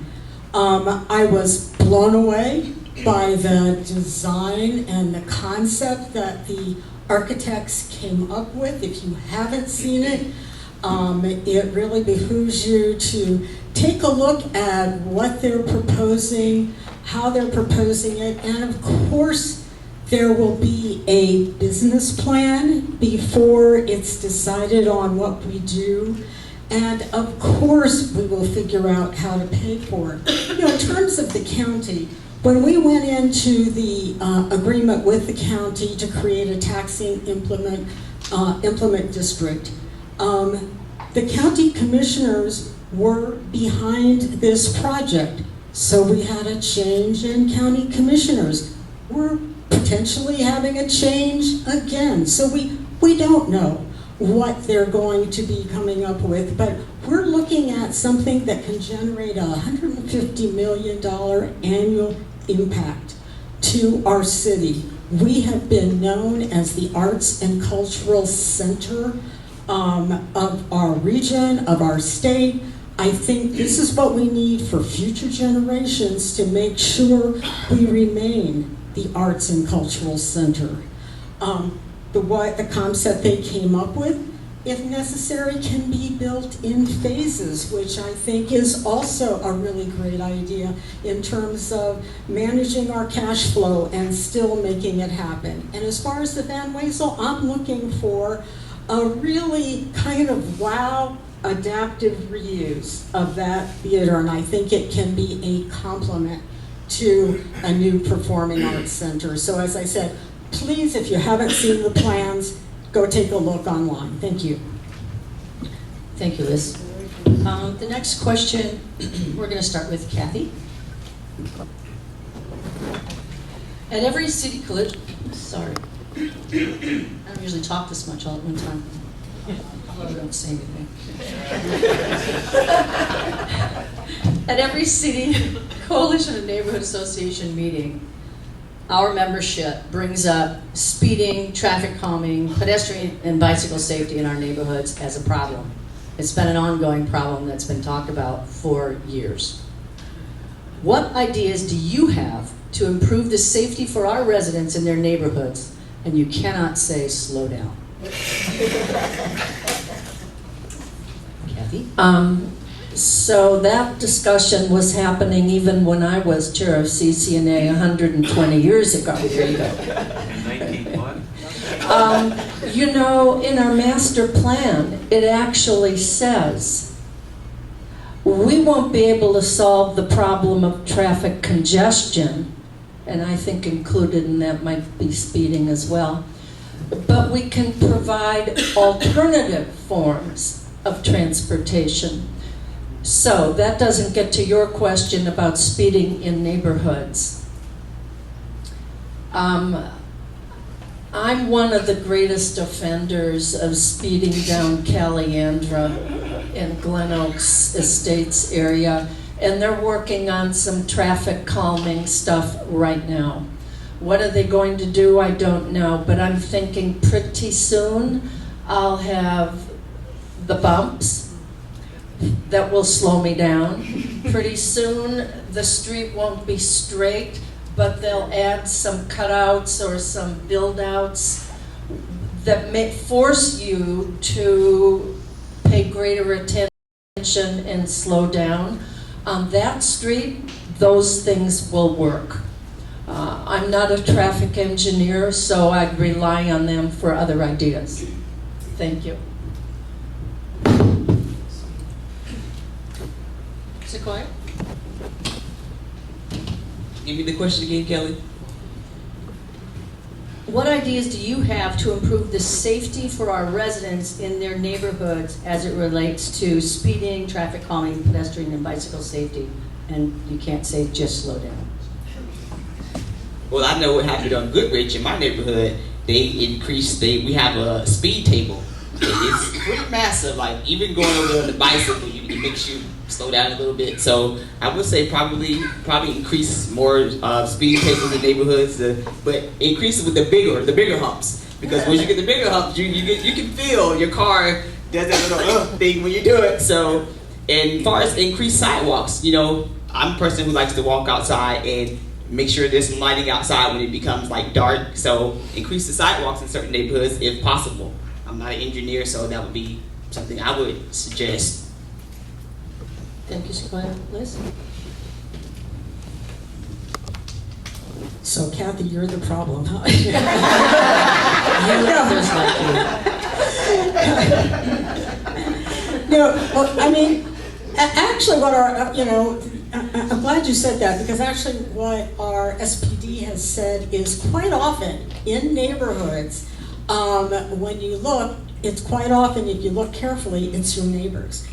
I was blown away by the design and the concept that the architects came up with. If you haven't seen it, it really behooves you to take a look at what they're proposing, how they're proposing it, and of course, there will be a business plan before it's decided on what we do. And of course, we will figure out how to pay for it. You know, in terms of the county, when we went into the agreement with the county to create a taxing implement district, the county commissioners were behind this project. So we had a change in county commissioners. We're potentially having a change again. So we don't know what they're going to be coming up with, but we're looking at something that can generate a $150 million annual impact to our city. We have been known as the arts and cultural center of our region, of our state. I think this is what we need for future generations to make sure we remain the arts and cultural center. The concept they came up with, if necessary, can be built in phases, which I think is also a really great idea in terms of managing our cash flow and still making it happen. And as far as the Van Wezel, I'm looking for a really kind of wow adaptive reuse of that theater, and I think it can be a complement to a new performing arts center. So as I said, please, if you haven't seen the plans, go take a look online. Thank you. Thank you, Liz. The next question, we're going to start with Kathy. At every city college, sorry, I don't usually talk this much all at one time. I don't say anything. At every city coalition and neighborhood association meeting, our membership brings up speeding, traffic calming, pedestrian and bicycle safety in our neighborhoods as a problem. It's been an ongoing problem that's been talked about for years. What ideas do you have to improve the safety for our residents in their neighborhoods? And you cannot say slow down. Kathy? So that discussion was happening even when I was chair of CCNA 120 years ago. There you go. You know, in our master plan, it actually says we won't be able to solve the problem of traffic congestion, and I think included in that might be speeding as well, but we can provide alternative forms of transportation. So that doesn't get to your question about speeding in neighborhoods. I'm one of the greatest offenders of speeding down Caliandra in Glen Oaks Estates area, and they're working on some traffic calming stuff right now. What are they going to do? I don't know, but I'm thinking pretty soon I'll have the bumps that will slow me down. Pretty soon the street won't be straight, but they'll add some cutouts or some build-outs that may force you to pay greater attention and slow down. On that street, those things will work. I'm not a traffic engineer, so I'd rely on them for other ideas. Thank you. Sequoia? Give me the question again, Kelly. What ideas do you have to improve the safety for our residents in their neighborhoods as it relates to speeding, traffic calming, pedestrian and bicycle safety? And you can't say just slow down. Well, I know what happened on Goodrich in my neighborhood. We have a speed table. It's pretty massive. Like even going over on the bicycle, it makes you slow down a little bit. So I would say probably increase more speed tables in neighborhoods, but increase it with the bigger humps. Because once you get the bigger humps, you can feel your car does that little thing when you do it. So, and as far as increased sidewalks, you know, I'm a person who likes to walk outside and make sure there's some lighting outside when it becomes like dark. So increase the sidewalks in certain neighborhoods if possible. I'm not an engineer, so that would be something I would suggest. Thank you, Sequoia. Liz? So Kathy, you're the problem, huh? No, well, I mean, actually what our, I'm glad you said that, because actually what our SPD has said is quite often in neighborhoods, when you look, it's quite often, if you look carefully, it's your neighbors.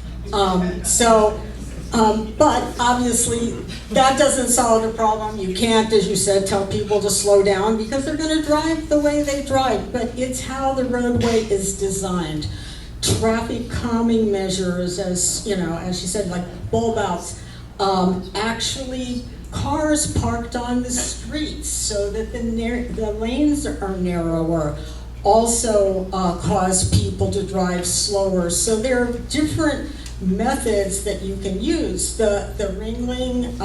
But obviously that doesn't solve the problem. You can't, as you said, tell people to slow down because they're going to drive the way they drive, but it's how the roadway is designed. Traffic calming measures, as you said, like bulb outs, actually cars parked on the streets so that the lanes are narrower also cause people to drive slower. So there are different methods that you can use. The Ringling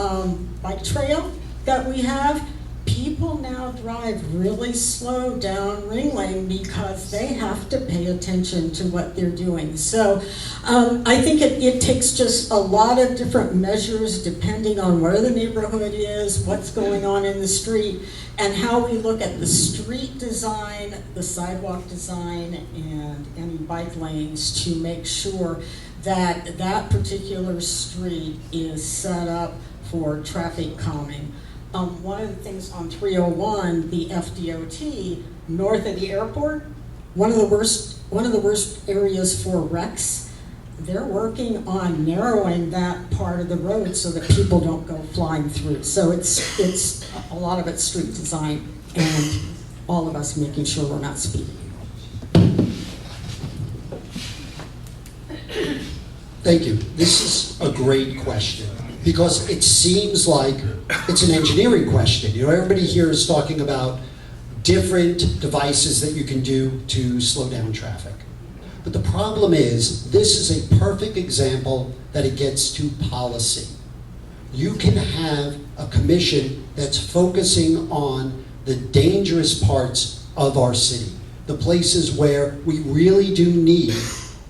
bike trail that we have, people now drive really slow down Ringling because they have to pay attention to what they're doing. So I think it takes just a lot of different measures depending on where the neighborhood is, what's going on in the street, and how we look at the street design, the sidewalk design, and any bike lanes to make sure that that particular street is set up for traffic calming. One of the things on 301, the FDOT, north of the airport, one of the worst areas for wrecks. They're working on narrowing that part of the road so that people don't go flying through. So it's a lot of it's street design and all of us making sure we're not speeding. Thank you. This is a great question because it seems like it's an engineering question. Everybody here is talking about different devices that you can do to slow down traffic. But the problem is, this is a perfect example that it gets to policy. You can have a commission that's focusing on the dangerous parts of our city, the places where we really do need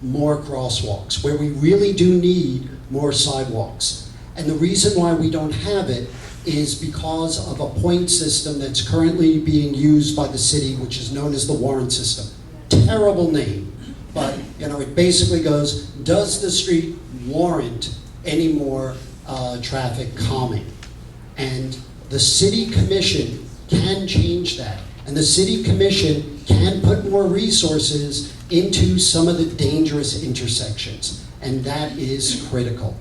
more crosswalks, where we really do need more sidewalks. And the reason why we don't have it is because of a point system that's currently being used by the city, which is known as the warrant system. Terrible name, but it basically goes, does the street warrant any more traffic calming? And the city commission can change that. And the city commission can put more resources into some of the dangerous intersections. And that is critical.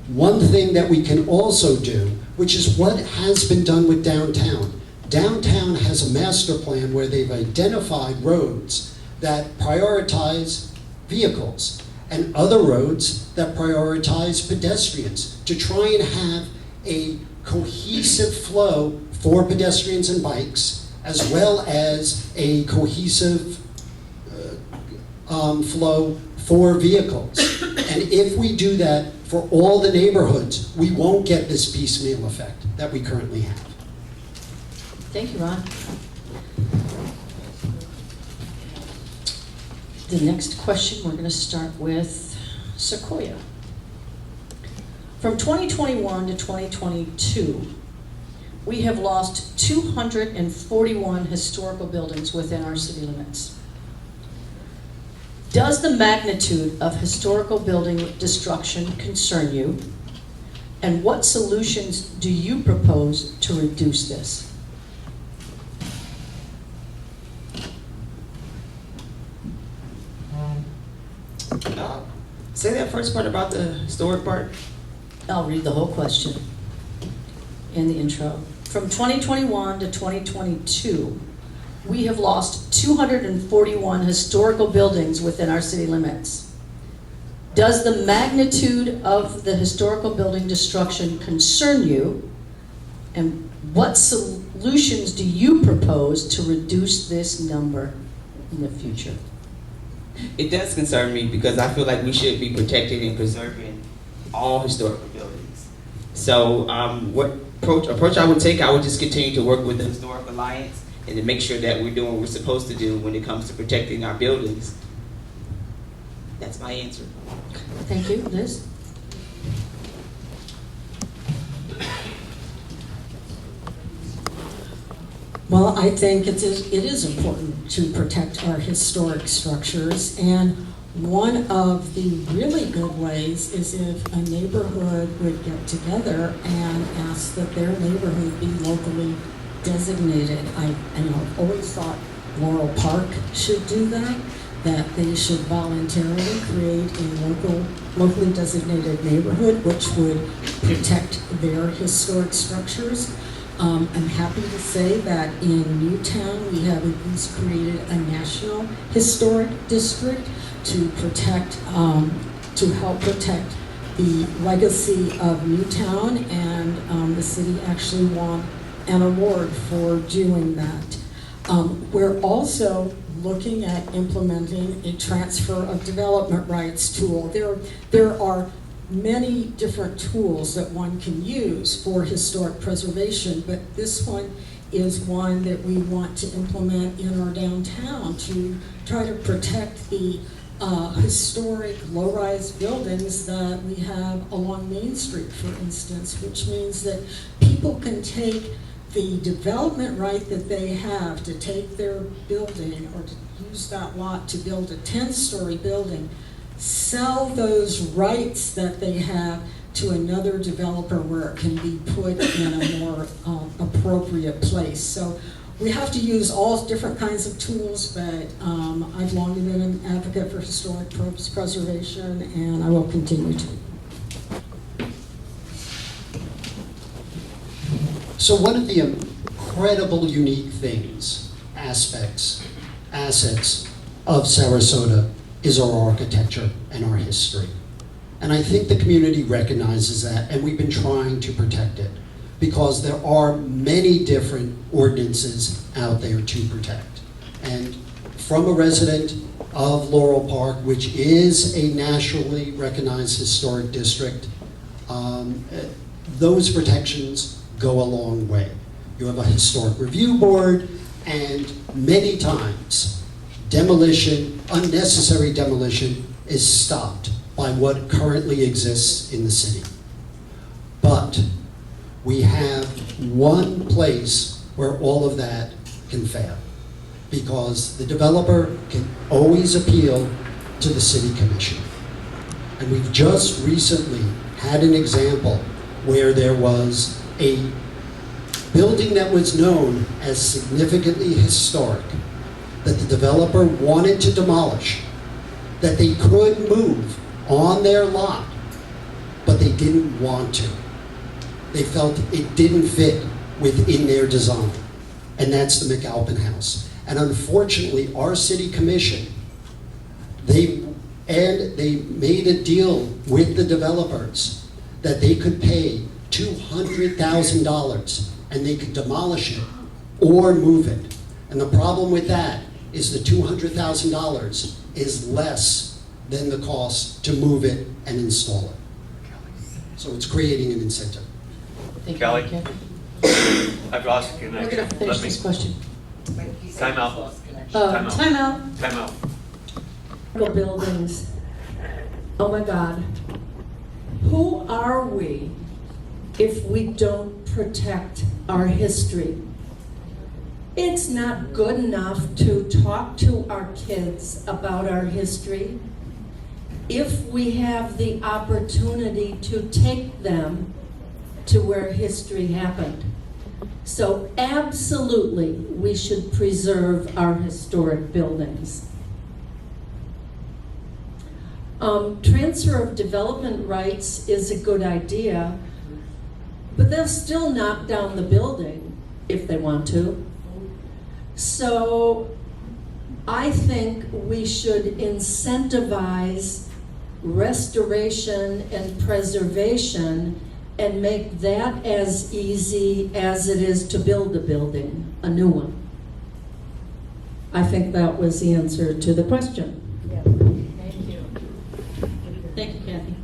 One thing that we can also do, which is what has been done with downtown. Downtown has a master plan where they've identified roads that prioritize vehicles and other roads that prioritize pedestrians to try and have a cohesive flow for pedestrians and bikes, as well as a cohesive flow for vehicles. And if we do that for all the neighborhoods, we won't get this piecemeal effect that we currently have. Thank you, Ron. The next question, we're going to start with Sequoia. From 2021 to 2022, we have lost 241 historical buildings within our city limits. Does the magnitude of historical building destruction concern you? And what solutions do you propose to reduce this? Say that first part about the historic part. I'll read the whole question in the intro. From 2021 to 2022, we have lost 241 historical buildings within our city limits. Does the magnitude of the historical building destruction concern you? And what solutions do you propose to reduce this number in the future? It does concern me because I feel like we should be protecting and preserving all historical buildings. So what approach I would take, I would just continue to work with the Historic Alliance and to make sure that we're doing what we're supposed to do when it comes to protecting our buildings. That's my answer. Thank you, Liz. Well, I think it is important to protect our historic structures, and one of the really good ways is if a neighborhood would get together and ask that their neighborhood be locally designated. I've always thought Laurel Park should do that they should voluntarily create a locally designated neighborhood which would protect their historic structures. I'm happy to say that in Newtown we have at least created a national historic district to protect, to help protect the legacy of Newtown, and the city actually won an award for doing that. We're also looking at implementing a transfer of development rights tool. There are many different tools that one can use for historic preservation, but this one is one that we want to implement in our downtown to try to protect the historic low-rise buildings that we have along Main Street, for instance, which means that people can take the development right that they have to take their building or to use that lot to build a 10-story building, sell those rights that they have to another developer where it can be put in a more appropriate place. So we have to use all different kinds of tools, but I've long been an advocate for historic preservation, and I will continue to. So one of the incredible unique things, assets of Sarasota is our architecture and our history. And I think the community recognizes that, and we've been trying to protect it because there are many different ordinances out there to protect. And from a resident of Laurel Park, which is a nationally recognized historic district, those protections go a long way. You have a historic review board, and many times demolition, unnecessary demolition, is stopped by what currently exists in the city. But we have one place where all of that can fail, because the developer can always appeal to the city commission. And we've just recently had an example where there was a building that was known as significantly historic that the developer wanted to demolish, that they could move on their lot, but they didn't want to. They felt it didn't fit within their design, and that's the McAlpin House. And unfortunately, our city commission, they made a deal with the developers that they could pay $200,000 and they could demolish it or move it. And the problem with that is the $200,000 is less than the cost to move it and install it. So it's creating an incentive. Thank you, Kelly? Kathy. I've lost the We're connection. gonna finish this question. Time out. Time out. Time out. Buildings. Oh my God. Who are we if we don't protect our history? It's not good enough to talk to our kids about our history. If we have the opportunity to take them to where history happened. So absolutely, we should preserve our historic buildings. Transfer of development rights is a good idea, but they'll still knock down the building if they want to. So I think we should incentivize restoration and preservation and make that as easy as it is to build a building, a new one. I think that was the answer to the question. Thank you. Thank you, Kathy.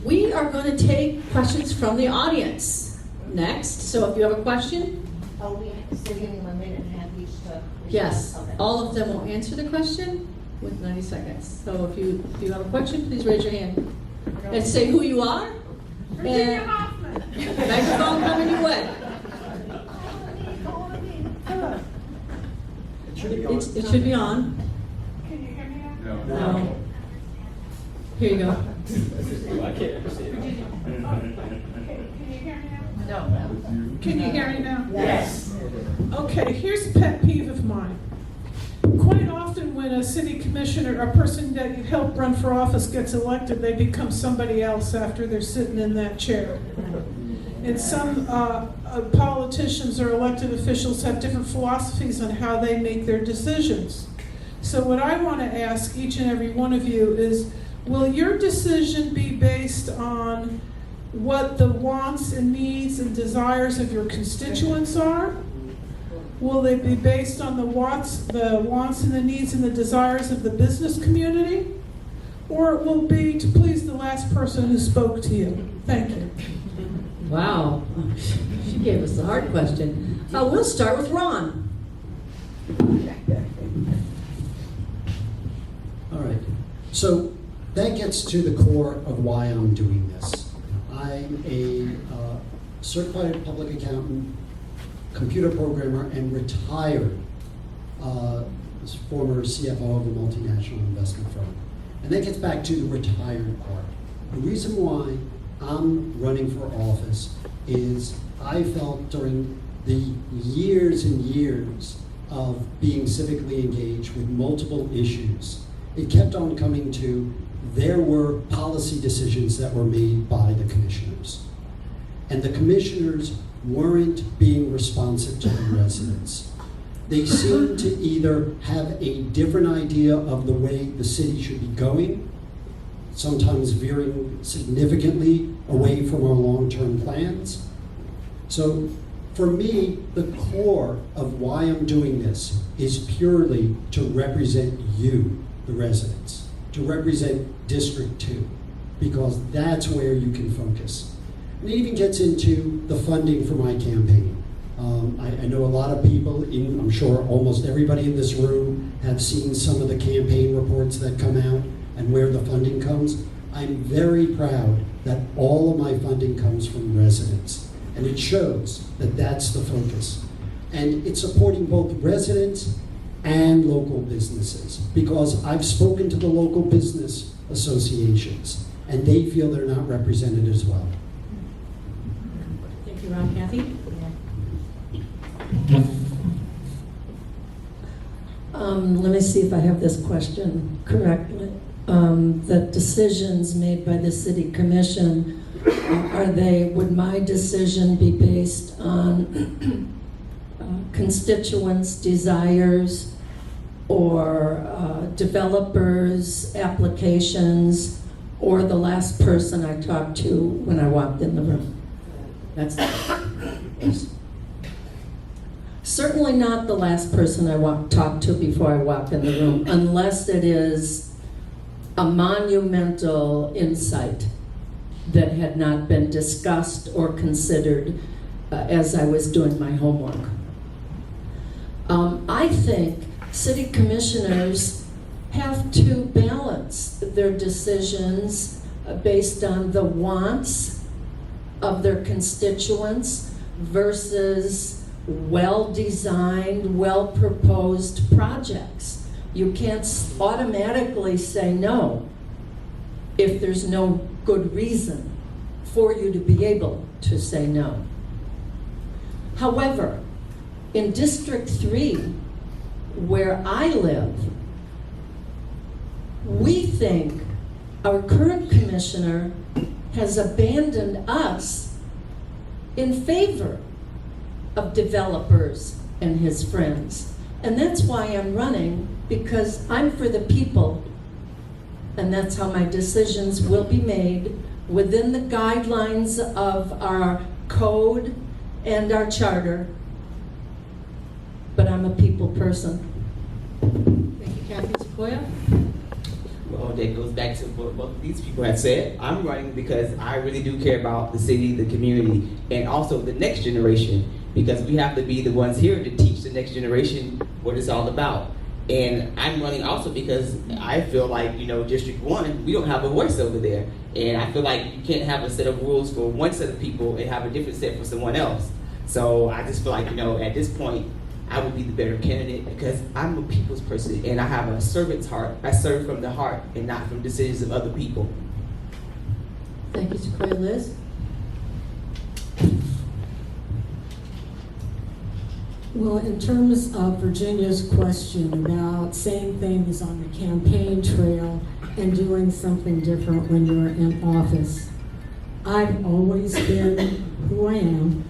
We are going to take questions from the audience next. So if you have a question, Oh, we still give me 1 minute and have each to. yes, Okay. all of them will answer the question with 90 seconds. So if you have a question, please raise your hand and say who you are. And microphone coming your way. It should be on. Can you hear me now? No. Here you go. Can you hear me now? No. Can you hear me now? Yes. Okay, here's a pet peeve of mine. Quite often when a city commissioner, a person that you help run for office gets elected, they become somebody else after they're sitting in that chair. And some politicians or elected officials have different philosophies on how they make their decisions. So what I want to ask each and every one of you is, will your decision be based on what the wants and needs and desires of your constituents are? Will they be based on the wants and the needs and the desires of the business community? Or it will be to please the last person who spoke to you? Thank you. Wow, she gave us the hard question. We'll start with Ron. All right, so that gets to the core of why I'm doing this. I'm a certified public accountant, computer programmer, and retired former CFO of a multinational investment firm. And that gets back to the retired part. The reason why I'm running for office is I felt during the years and years of being civically engaged with multiple issues, it kept on coming to there were policy decisions that were made by the commissioners. And the commissioners weren't being responsive to the residents. They seemed to either have a different idea of the way the city should be going, sometimes veering significantly away from our long-term plans. So for me, the core of why I'm doing this is purely to represent you, the residents, to represent District 2, because that's where you can focus. And it even gets into the funding for my campaign. I know a lot of people, I'm sure almost everybody in this room have seen some of the campaign reports that come out and where the funding comes. I'm very proud that all of my funding comes from residents, and it shows that that's the focus. And it's supporting both residents and local businesses, because I've spoken to the local business associations, and they feel they're not represented as well. Thank you, Rob. Kathy? Let me see if I have this question correctly. The decisions made by the city commission, would my decision be based on constituents' desires or developers' applications, or the last person I talked to when I walked in the room? That's Certainly not the last person I talked to before I walked in the room, unless it is a monumental insight that had not been discussed or considered as I was doing my homework. I think city commissioners have to balance their decisions based on the wants of their constituents versus well-designed, well-proposed projects. You can't automatically say no if there's no good reason for you to be able to say no. However, in District 3, where I live, we think our current commissioner has abandoned us in favor of developers and his friends. And that's why I'm running, because I'm for the people, and that's how my decisions will be made within the guidelines of our code and our charter. But I'm a people person. Thank you, Kathy. Sequoia? Well, that goes back to what both these people have said. I'm running because I really do care about the city, the community, and also the next generation, because we have to be the ones here to teach the next generation what it's all about. And I'm running also because I feel like, District 1, we don't have a voice over there. And I feel like you can't have a set of rules for one set of people and have a different set for someone else. So I just feel like, at this point, I would be the better candidate because I'm a people's person and I have a servant's heart. I serve from the heart and not from decisions of other people. Thank you, Sequoia. Liz? Well, in terms of Virginia's question about saying things on the campaign trail and doing something different when you're in office, I've always been who I am.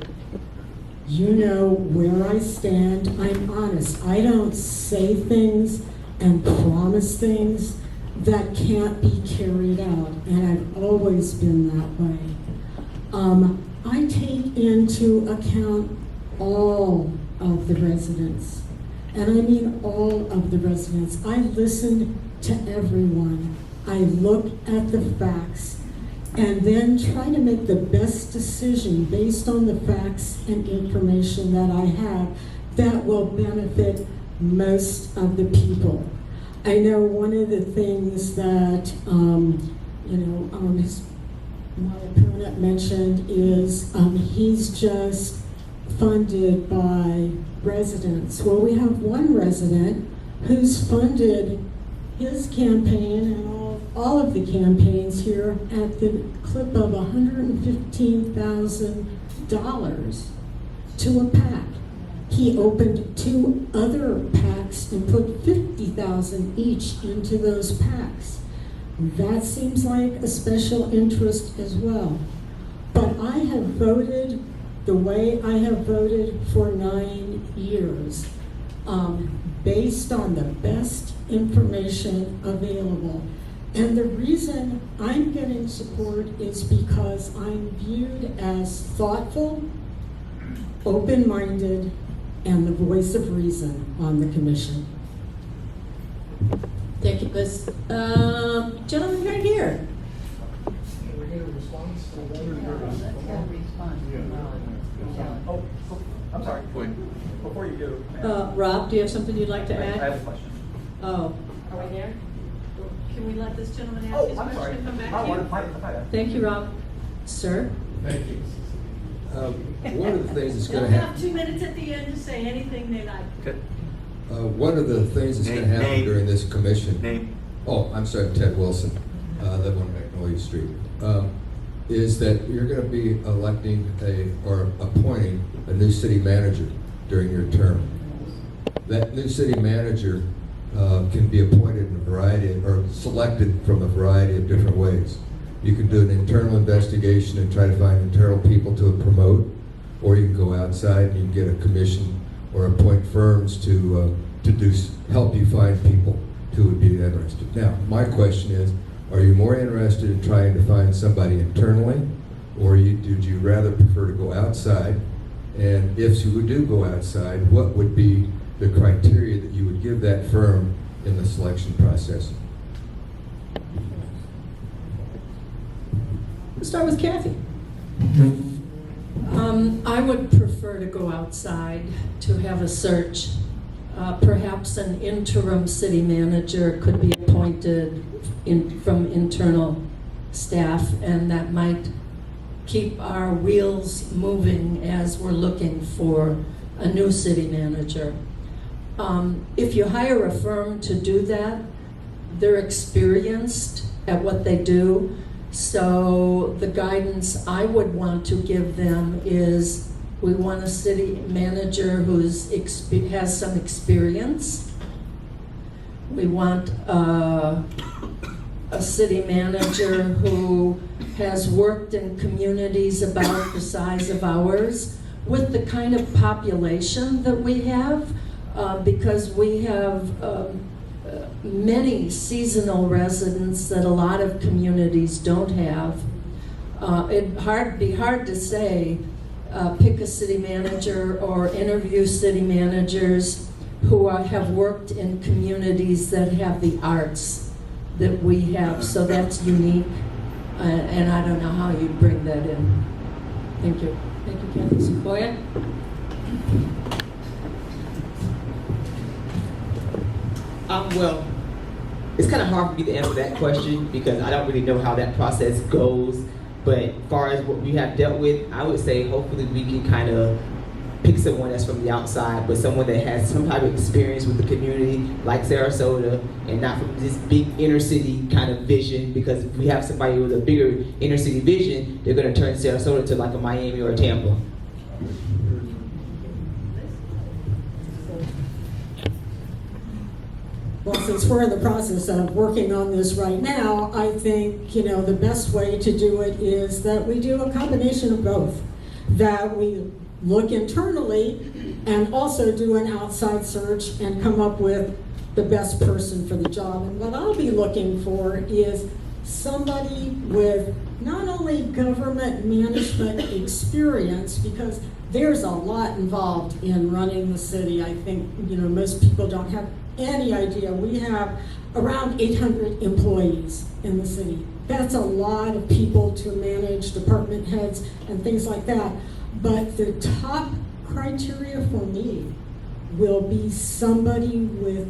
You know where I stand. I'm honest. I don't say things and promise things that can't be carried out, and I've always been that way. I take into account all of the residents, and I mean all of the residents. I listen to everyone. I look at the facts and then try to make the best decision based on the facts and information that I have that will benefit most of the people. I know one of the things that my opponent mentioned is he's just funded by residents. Well, we have one resident who's funded his campaign and all of the campaigns here at the clip of $115,000 to a PAC. He opened 2 other PACs and put $50,000 each into those PACs. That seems like a special interest as well. But I have voted the way I have voted for 9 years, based on the best information available. And the reason I'm getting support is because I'm viewed as thoughtful, open-minded, and the voice of reason on the commission. Thank you, Liz. Gentleman right here. Oh, I'm sorry. Before you do. Rob, do you have something you'd like to I add? have a question. Oh, are we there? Can we let this gentleman ask Oh, his I'm question sorry. and come back I to want you? to fight. Thank you, Rob. Sir? Thank you. One of the things that's They'll going to have happen. 2 minutes at the end to say anything they like. One of the things that's going to happen Name. during this commission. Name. Oh, I'm sorry, Ted Wilson, live on Magnolia Street. Is that you're going to be electing or appointing a new city manager during your term. That new city manager can be appointed in a variety or selected from a variety of different ways. You can do an internal investigation and try to find internal people to promote, or you can go outside and you can get a commission or appoint firms to help you find people who would be interested. Now, my question is, are you more interested in trying to find somebody internally, or would you rather prefer to go outside? And if you do go outside, what would be the criteria that you would give that firm in the selection process? Let's start with Kathy. I would prefer to go outside to have a search. Perhaps an interim city manager could be appointed from internal staff, and that might keep our wheels moving as we're looking for a new city manager. If you hire a firm to do that, they're experienced at what they do. So the guidance I would want to give them is we want a city manager who's has some experience. We want a city manager who has worked in communities about the size of ours with the kind of population that we have, because we have many seasonal residents that a lot of communities don't have. It'd be hard to say, pick a city manager or interview city managers who have worked in communities that have the arts that we have. So that's unique, and I don't know how you bring that in. Thank you. Thank you, Kathy. Sequoia? Well, it's kind of hard for me to answer that question because I don't really know how that process goes. But as far as what we have dealt with, I would say hopefully we can kind of pick someone that's from the outside, but someone that has some type of experience with the community, like Sarasota, and not from this big inner city kind of vision. Because if we have somebody with a bigger inner city vision, they're going to turn Sarasota to like a Miami or a Tampa. Well, since we're in the process of working on this right now, I think, the best way to do it is that we do a combination of both. That we look internally and also do an outside search and come up with the best person for the job. And what I'll be looking for is somebody with not only government management experience, because there's a lot involved in running the city. I think, most people don't have any idea. We have around 800 employees in the city. That's a lot of people to manage, department heads and things like that. But the top criteria for me will be somebody with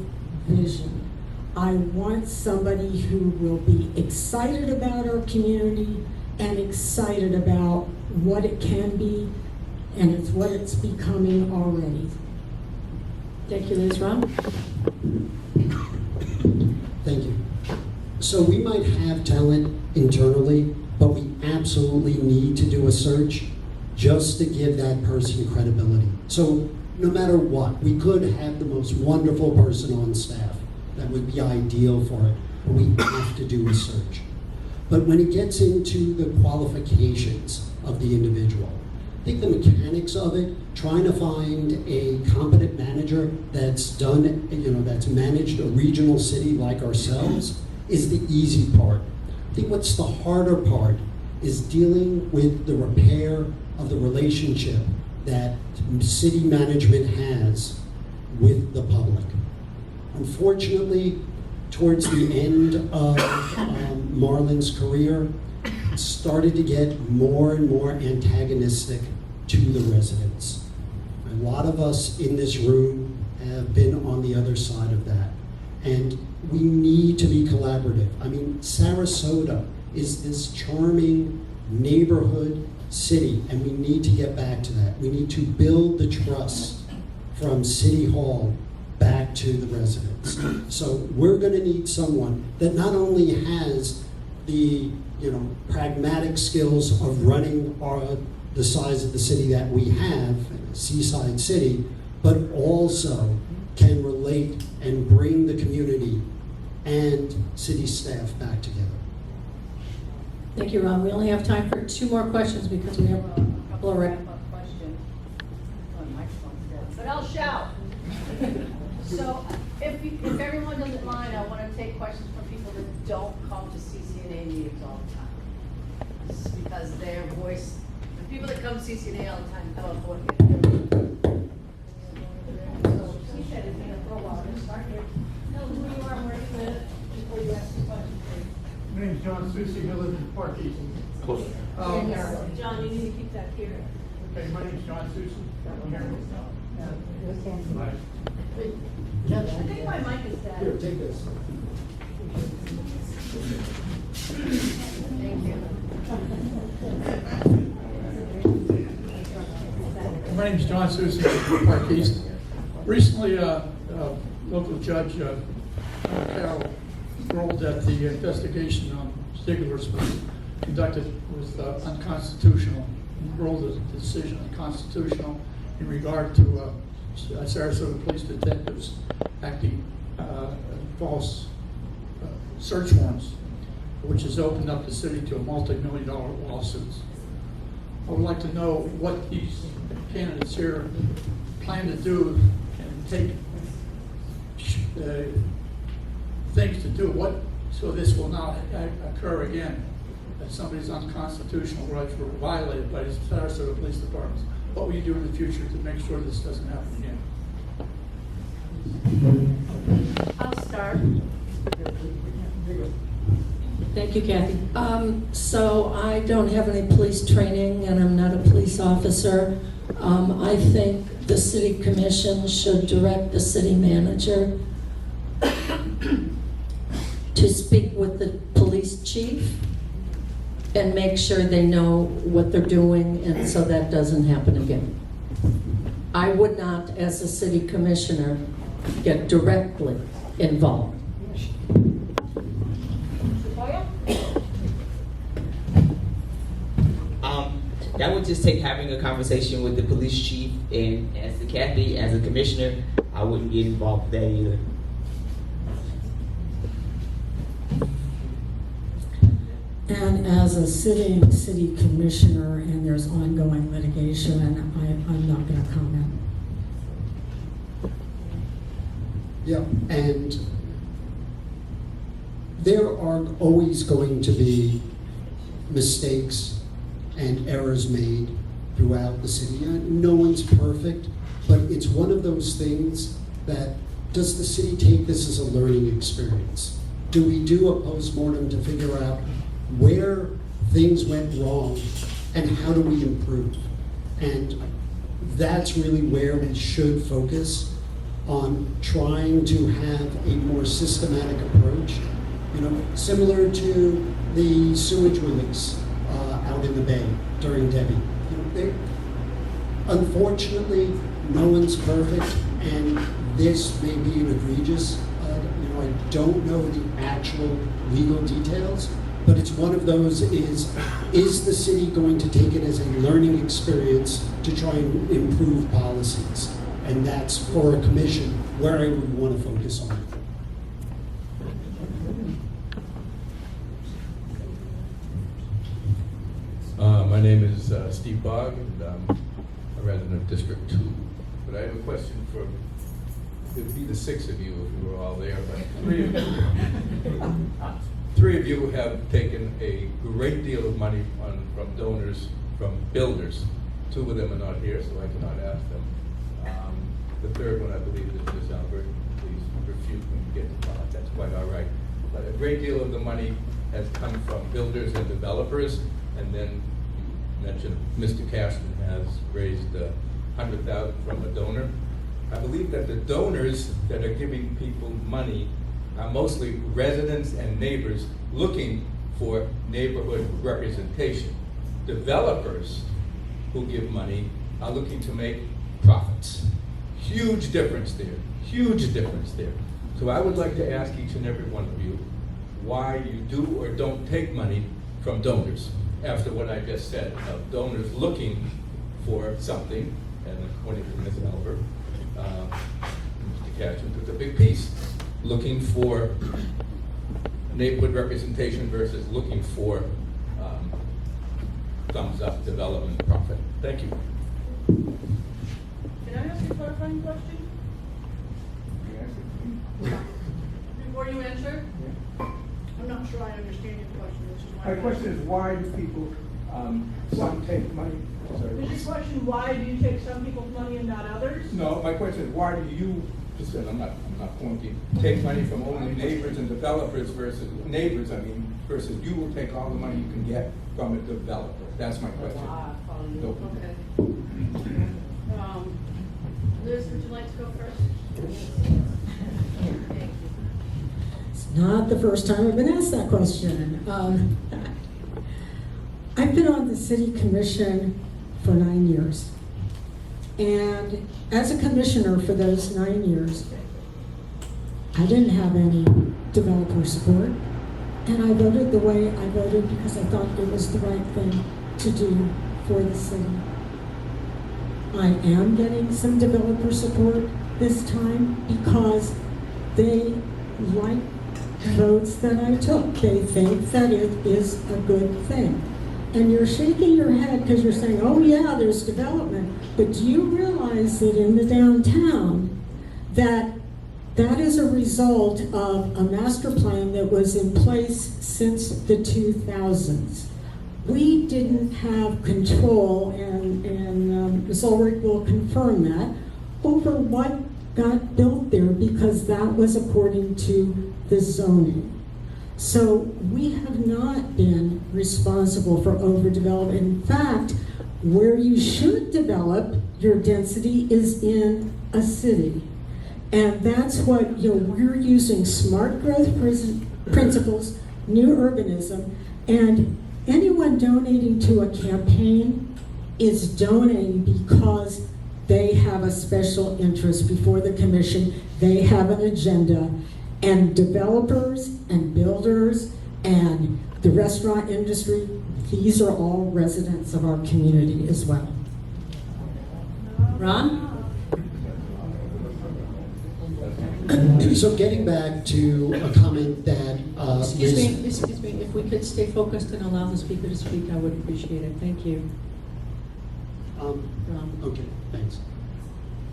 vision. I want somebody who will be excited about our community and excited about what it can be, and it's what it's becoming already. Thank you, Liz. Ron? Thank you. So we might have talent internally, but we absolutely need to do a search just to give that person credibility. So no matter what, we could have the most wonderful person on staff. That would be ideal for it, but we have to do a search. But when it gets into the qualifications of the individual, I think the mechanics of it, trying to find a competent manager that's done, that's managed a regional city like ourselves, is the easy part. I think what's the harder part is dealing with the repair of the relationship that city management has with the public. Unfortunately, towards the end of Marlon's career, started to get more and more antagonistic to the residents. A lot of us in this room have been on the other side of that. And we need to be collaborative. I mean, Sarasota is this charming neighborhood city, and we need to get back to that. We need to build the trust from City Hall back to the residents. So we're going to need someone that not only has the pragmatic skills of running the size of the city that we have, a seaside city, but also can relate and bring the community and city staff back together. Thank you, Rob. We only have time for 2 more questions because we have a couple of Question. But I'll shout. So if everyone doesn't mind, I want to take questions from people that don't come to CCNA meetings all the time. This is because their voice, the people that come to CCNA all the time tell us what so she said it's going to throw out and start here. Tell who you are and where you live before you ask the question. My name's John Susi, I live in Park East. John, you need to keep that here. Okay, my name's John Susi. I think my mic is dead. Here, take this. Thank you. My name's John Susi, from Park East. Recently, local judge, Carol, ruled that the investigation on Zeigler's was conducted was unconstitutional, and ruled the decision unconstitutional in regard to Sarasota police detectives acting false search warrants, which has opened up the city to a multi-million-dollar lawsuits. I would like to know what these candidates here plan to do and take things to do so this will not occur again, that somebody's unconstitutional rights were violated by the Sarasota Police Department. What will you do in the future to make sure this doesn't happen again? I'll start. Thank you, Kathy. So I don't have any police training and I'm not a police officer. I think the city commission should direct the city manager to speak with the police chief and make sure they know what they're doing, and so that doesn't happen again. I would not, as a city commissioner, get directly involved. That would just take having a conversation with the police chief, and as the Kathy, as a commissioner, I wouldn't get involved with that either. And as a city commissioner, and there's ongoing litigation, I'm not going to comment. Yeah, and there are always going to be mistakes and errors made throughout the city. No one's perfect, but it's one of those things that, does the city take this as a learning experience? Do we do a postmortem to figure out where things went wrong and how do we improve? And that's really where we should focus on, trying to have a more systematic approach, similar to the sewage release out in the bay during Debbie. Unfortunately, no one's perfect, and this may be an egregious. I don't know the actual legal details, but it's one of those, is the city going to take it as a learning experience to try and improve policies? And that's for a commission where I would want to focus on. My name is Steve Bogg, and I'm a resident of District 2. But I have a question for, it would be the 6 of you if you were all there, but 3 of you. 3 of you have taken a great deal of money from donors, from builders. 2 of them are not here, so I cannot ask them. The third one, I believe, is Ms. Albert. Please refute when you get to talk. That's quite all right. But a great deal of the money has come from builders and developers, and then you mentioned Mr. Cashman has raised $100,000 from a donor. I believe that the donors that are giving people money are mostly residents and neighbors looking for neighborhood representation. Developers who give money are looking to make profits. Huge difference there, huge difference there. So I would like to ask each and every one of you why you do or don't take money from donors. After what I just said, of donors looking for something, and according to Ms. Albert, Mr. Cashman took a big piece, looking for neighborhood representation versus looking for thumbs up development profit. Thank you. Can I ask you a clarifying question? Before you answer? I'm not sure I understand your question, which is why. My question is, why do people, some take money? Is your question, why do you take some people's money and not others? No, my question is, why do you, I'm not pointing, take money from only neighbors and developers versus, versus you will take all the money you can get from a developer? That's my question. Follow you. No. Okay. Liz, would you like to go first? Thank you. It's not the first time I've been asked that question. I've been on the city commission for 9 years. And as a commissioner for those 9 years, I didn't have any developer support. And I voted the way I voted because I thought it was the right thing to do for the city. I am getting some developer support this time because they like votes that I took. They think that it is a good thing. And you're shaking your head because you're saying, oh yeah, there's development. But do you realize that in the downtown, that is a result of a master plan that was in place since the 2000s. We didn't have control, and Ms. Ulrich will confirm that, over what got built there because that was according to the zoning. So we have not been responsible for overdevelopment. In fact, where you should develop your density is in a city. And that's what, we're using smart growth principles, new urbanism, and anyone donating to a campaign is donating because they have a special interest before the commission. They have an agenda. And developers and builders and the restaurant industry, these are all residents of our community as well. Ron? So getting back to a comment that Excuse me, if we could stay focused and allow the speaker to speak, I would appreciate it. Thank you. Ron. Okay, thanks.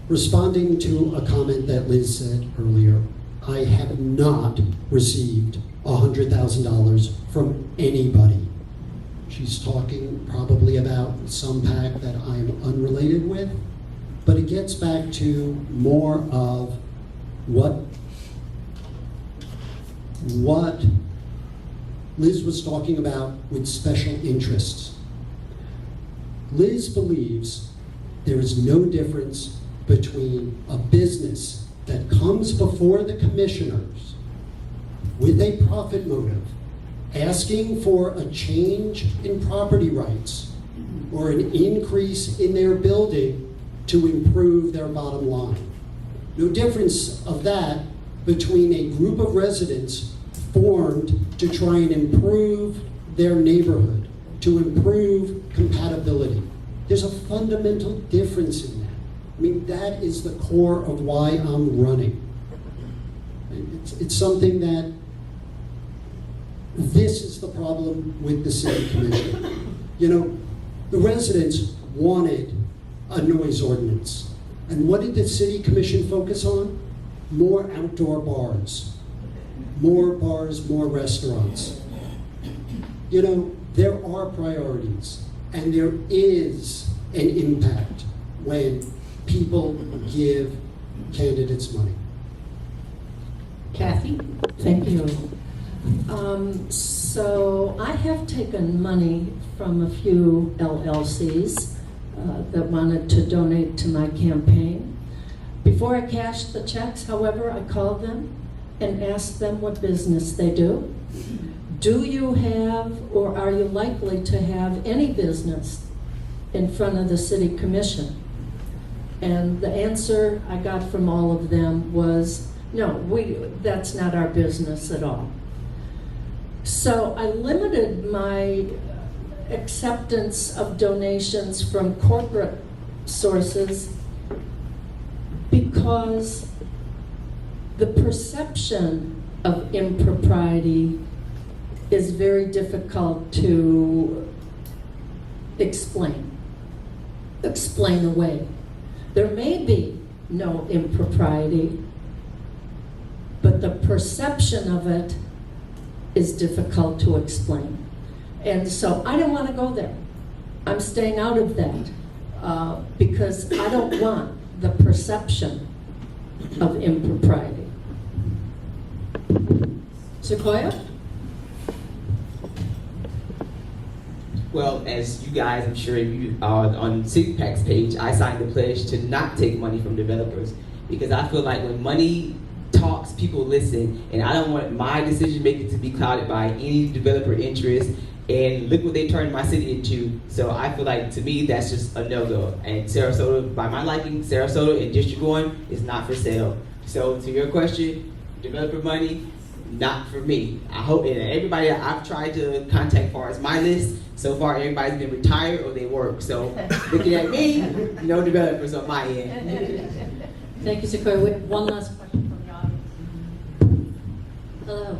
Responding to a comment that Liz said earlier, I have not received $100,000 from anybody. She's talking probably about some PAC that I'm unrelated with, but it gets back to more of what Liz was talking about with special interests. Liz believes there is no difference between a business that comes before the commissioners with a profit motive, asking for a change in property rights or an increase in their building to improve their bottom line. No difference of that between a group of residents formed to try and improve their neighborhood, to improve compatibility. There's a fundamental difference in that. I mean, that is the core of why I'm running. It's something that, this is the problem with the city commission. The residents wanted a noise ordinance. And what did the city commission focus on? More outdoor bars. More bars, more restaurants. There are priorities, and there is an impact when people give candidates money. Kathy? Thank you. So I have taken money from a few LLCs that wanted to donate to my campaign. Before I cashed the checks, however, I called them and ask them what business they do? Do you have, or are you likely to have any business in front of the city commission? And the answer I got from all of them was, no, that's not our business at all. So I limited my acceptance of donations from corporate sources because the perception of impropriety is very difficult to explain away. There may be no impropriety, but the perception of it is difficult to explain. And so I don't want to go there. I'm staying out of that because I don't want the perception of impropriety. Sequoia? Well, as you guys, I'm sure you are on CityPAC's page, I signed the pledge to not take money from developers because I feel like when money talks, people listen, and I don't want my decision making to be clouded by any developer interest. And look what they turned my city into. So I feel like, to me, that's just a no-go. And Sarasota, by my liking, Sarasota and District 1 is not for sale. So to your question, developer money, not for me. I hope, and everybody I've tried to contact as far as my list, so far everybody's been retired or they work. So looking at me, no developers on my end. Thank you, Sequoia. We have one last question from the audience. Hello.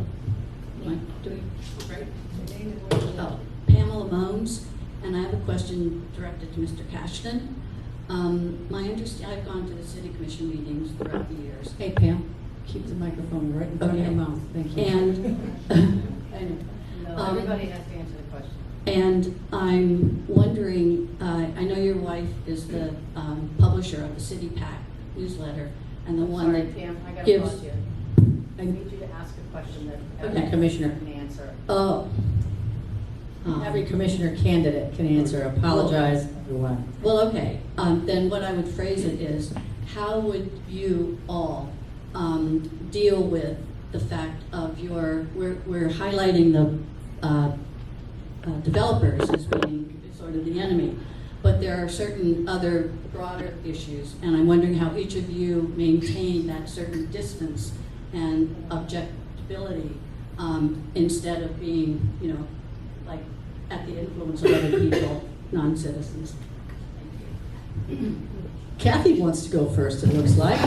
Oh, Pamela Mones, and I have a question directed to Mr. Cashton. I've gone to the city commission meetings throughout the years. Hey, Pam, keep the microphone right in front of your mouth. Thank you. And Everybody has to answer the question. And I'm wondering, I know your wife is the publisher of the City PAC newsletter, and the one Sorry, that Pam, I gotta gives. pause you. I need you to ask a question that Okay. every commissioner can answer. Oh. Every commissioner candidate can answer. Apologize, everyone. Well, okay. Then what I would phrase it is, how would you all deal with the fact of we're highlighting the developers as being sort of the enemy, but there are certain other broader issues, and I'm wondering how each of you maintain that certain distance and objectability instead of being, like at the influence of other people, non-citizens. Thank you. Kathy wants to go first, it looks like.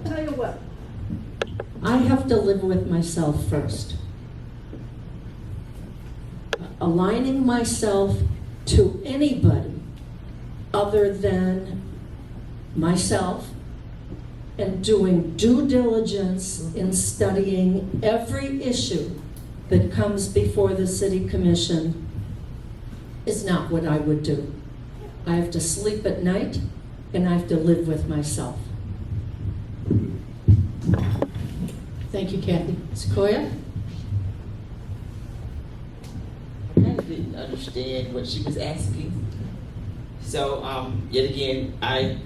Tell you what. I have to live with myself first. Aligning myself to anybody other than myself and doing due diligence in studying every issue that comes before the city commission is not what I would do. I have to sleep at night and I have to live with myself. Thank you, Kathy. Sequoia? I kind of didn't understand what she was asking. So, yet again, I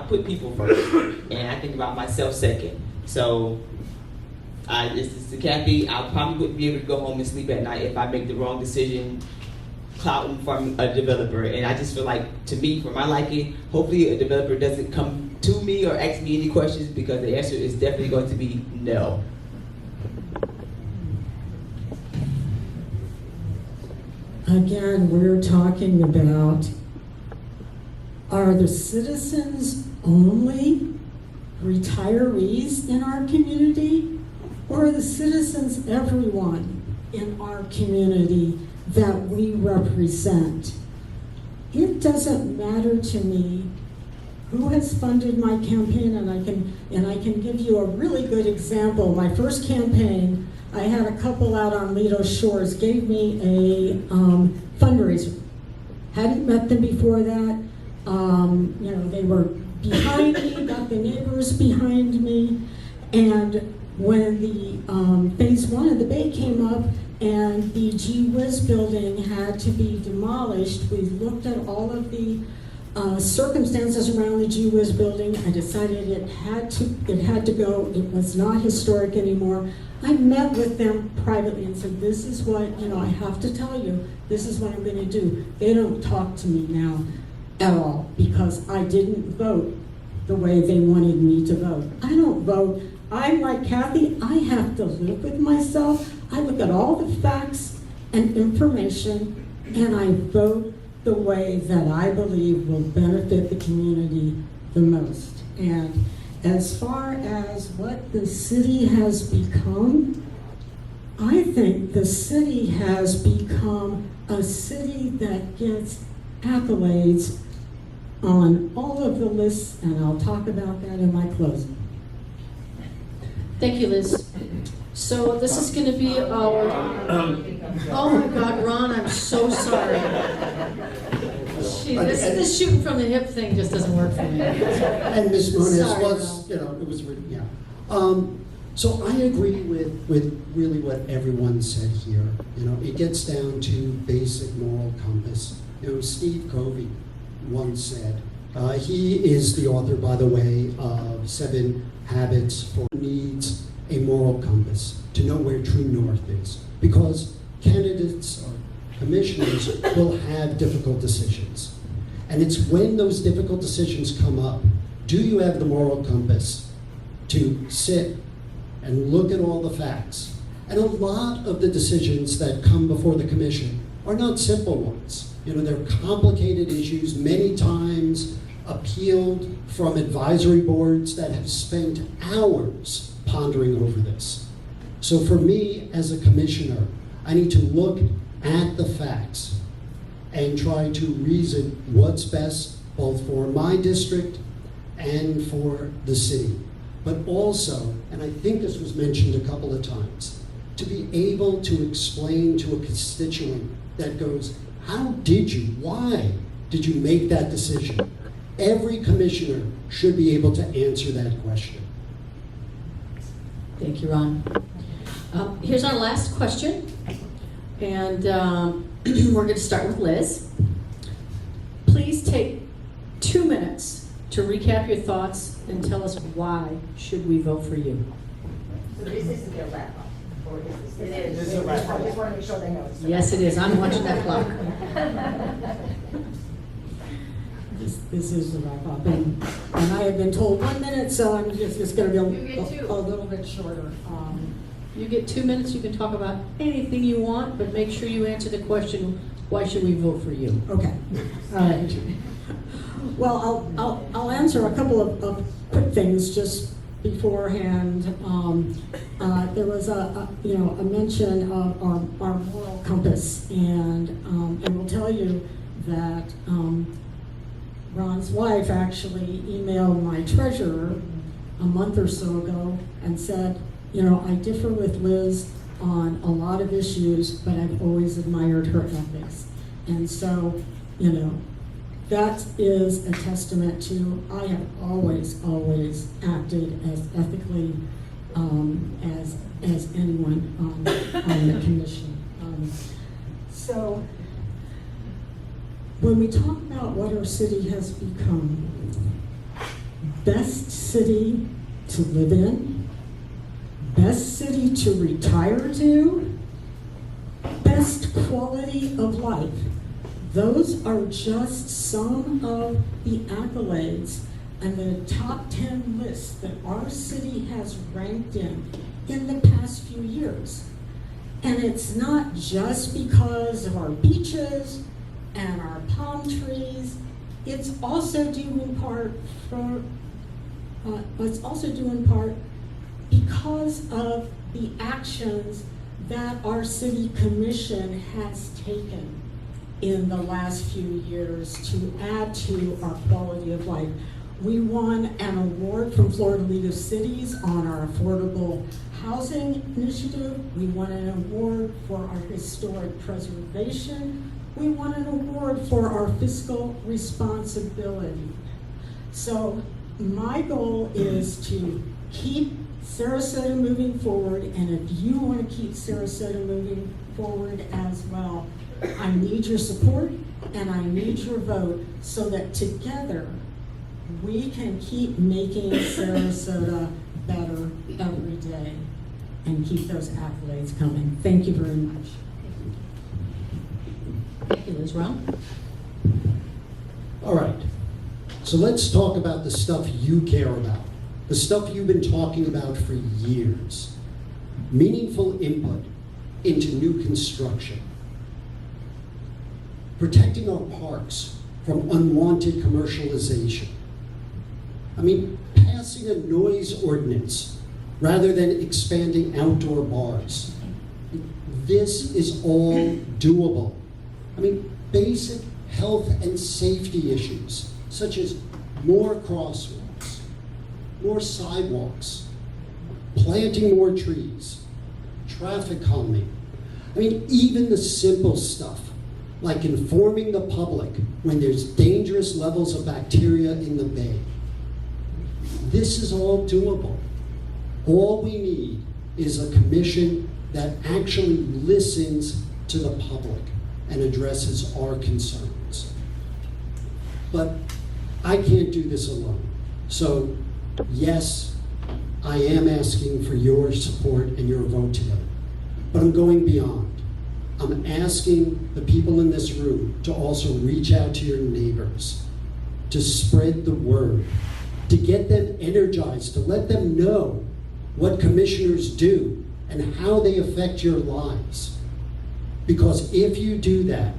put people first, and I think about myself second. So, this is to Kathy. I probably wouldn't be able to go home and sleep at night if I make the wrong decision, clouding from a developer. And I just feel like, to me, for my liking, hopefully a developer doesn't come to me or ask me any questions, because the answer is definitely going to be no. Again, we're talking about, are the citizens only retirees in our community? Or are the citizens everyone in our community that we represent? It doesn't matter to me who has funded my campaign, and I can give you a really good example. My first campaign, I had a couple out on Lido Shores, gave me a fundraiser. Hadn't met them before that. They were behind me, got the neighbors behind me, and when the phase 1 of the bay came up and the Gee Whiz building had to be demolished, we looked at all of the circumstances around the Gee Whiz building, I decided it had to go. It was not historic anymore. I met with them privately and said, this is what, I have to tell you, this is what I'm going to do. They don't talk to me now at all because I didn't vote the way they wanted me to vote. I don't vote. I'm like Kathy, I have to live with myself. I look at all the facts and information and I vote the way that I believe will benefit the community the most. And as far as what the city has become, I think the city has become a city that gets accolades on all of the lists, and I'll talk about that in my closing. Thank you, Liz. So this is going to be our, oh my God, Ron, I'm so sorry. This shooting from the hip thing just doesn't work for me. And Ms. Moniz Sorry, was, it was, yeah. So I agree with really what everyone said here. It gets down to basic moral compass. Steve Covey once said, he is the author, by the way, of 7 Habits for Needs a Moral Compass to know where true north is. Because candidates or commissioners will have difficult decisions. And it's when those difficult decisions come up, do you have the moral compass to sit and look at all the facts? And a lot of the decisions that come before the commission are not simple ones. They're complicated issues, many times appealed from advisory boards that have spent hours pondering over this. So for me, as a commissioner, I need to look at the facts and try to reason what's best both for my district and for the city. But also, and I think this was mentioned a couple of times, to be able to explain to a constituent that goes, why did you make that decision? Every commissioner should be able to answer that question. Thank you, Ron. Here's our last question, and we're going to start with Liz. Please take 2 minutes to recap your thoughts and tell us why should we vote for you. So this isn't their wrap up, or is this? It is. I just want to make sure they know it's. Yes, it is. I'm watching that clock. This is the wrap up, and I have been told 1 minute, so I'm just going to be a little bit shorter. You get 2 minutes. You can talk about anything you want, but make sure you answer the question: why should we vote for you? Okay. All right. Well, I'll answer a couple of quick things just beforehand. There was a mention of our moral compass, and we'll tell you that Ron's wife actually emailed my treasurer a month or so ago and said, I differ with Liz on a lot of issues, but I've always admired her ethics. And so, that is a testament to I have always acted as ethically as anyone on the commission. So when we talk about what our city has become, best city to live in, best city to retire to, best quality of life. Those are just some of the accolades and the top 10 lists that our city has ranked in the past few years. And it's not just because of our beaches and our palm trees. It's also due in part because of the actions that our city commission has taken in the last few years to add to our quality of life. We won an award from Florida League of Cities on our affordable housing initiative. We won an award for our historic preservation. We won an award for our fiscal responsibility. So my goal is to keep Sarasota moving forward, and if you want to keep Sarasota moving forward as well, I need your support, and I need your vote so that together we can keep making Sarasota better every day and keep those accolades coming. Thank you very much. Thank you, Liz. Ron? All right, so let's talk about the stuff you care about, the stuff you've been talking about for years. Meaningful input into new construction. Protecting our parks from unwanted commercialization. I mean, passing a noise ordinance rather than expanding outdoor bars. This is all doable. I mean, basic health and safety issues, such as more crosswalks, more sidewalks, planting more trees, traffic calming. I mean, even the simple stuff, like informing the public when there's dangerous levels of bacteria in the bay. This is all doable. All we need is a commission that actually listens to the public and addresses our concerns. But I can't do this alone. So, yes, I am asking for your support and your vote today. But I'm going beyond. I'm asking the people in this room to also reach out to your neighbors, to spread the word, to get them energized, to let them know what commissioners do and how they affect your lives. Because if you do that,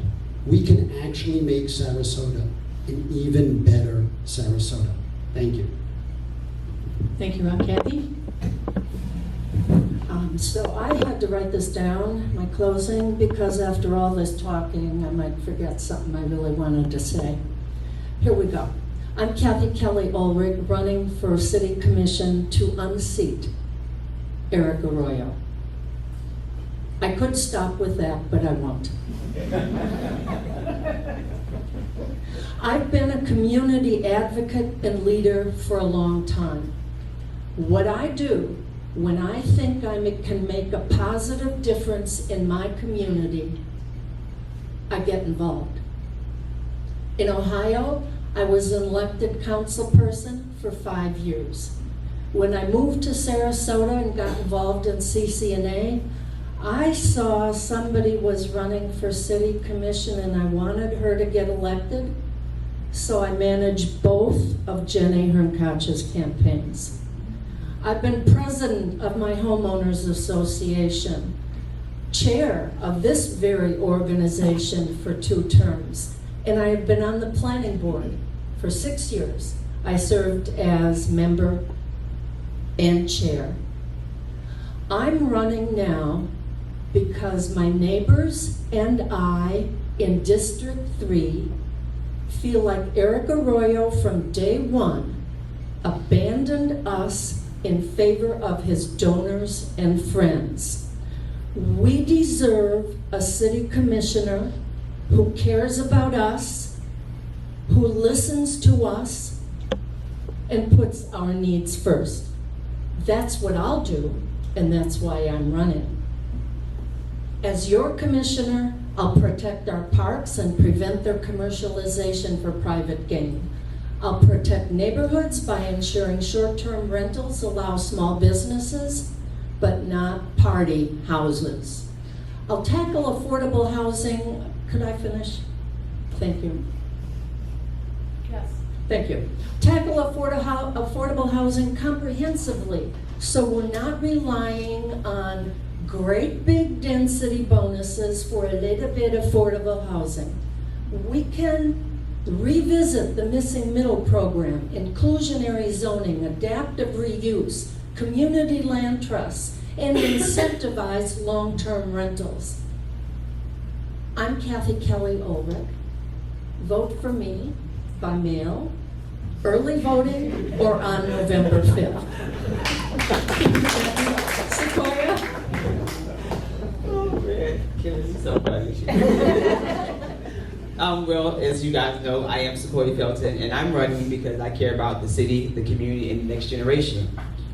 we can actually make Sarasota an even better Sarasota. Thank you. Thank you, Ron. Kathy? So I had to write this down, my closing, because after all this talking, I might forget something I really wanted to say. Here we go. I'm Kathy Kelly Ulrich, running for City Commission to unseat Eric Arroyo. I could stop with that, but I won't. I've been a community advocate and leader for a long time. What I do when I think I can make a positive difference in my community, I get involved. In Ohio, I was an elected council person for 5 years. When I moved to Sarasota and got involved in CCNA, I saw somebody was running for city commission and I wanted her to get elected, so I managed both of Jen Ahern-Koch's campaigns. I've been president of my homeowners association, chair of this very organization for 2 terms, and I have been on the planning board for 6 years. I served as member and chair. I'm running now because my neighbors and I in District 3 feel like Eric Arroyo from day one abandoned us in favor of his donors and friends. We deserve a city commissioner who cares about us, who listens to us, and puts our needs first. That's what I'll do, and that's why I'm running. As your commissioner, I'll protect our parks and prevent their commercialization for private gain. I'll protect neighborhoods by ensuring short-term rentals allow small businesses, but not party houses. I'll tackle affordable housing. Could I finish? Thank you. Yes. Thank you. Tackle affordable housing comprehensively, so we're not relying on great big density bonuses for a little bit affordable housing. We can revisit the missing middle program, inclusionary zoning, adaptive reuse, community land trusts, and incentivize long-term rentals. I'm Kathy Kelly Ulrich. Vote for me by mail, early voting, or on November 5th. Sequoia? Oh man, Kelly's so funny. Well, as you guys know, I am Sequoia Felton, and I'm running because I care about the city, the community, and the next generation.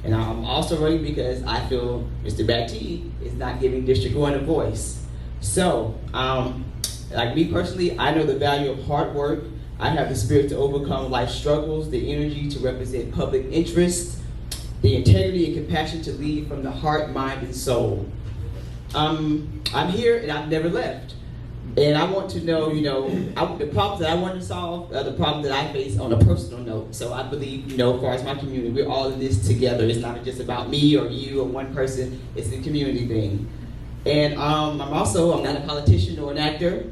And I'm also running because I feel Mr. Batty is not giving District 1 a voice. So, Like me personally, I know the value of hard work. I have the spirit to overcome life struggles, the energy to represent public interest, the integrity and compassion to lead from the heart, mind, and soul. I'm here and I've never left. And I want to know, the problems that I want to solve are the problems that I face on a personal note. So I believe, as far as my community, we're all in this together. It's not just about me or you or one person. It's a community thing. And I'm not a politician or an actor.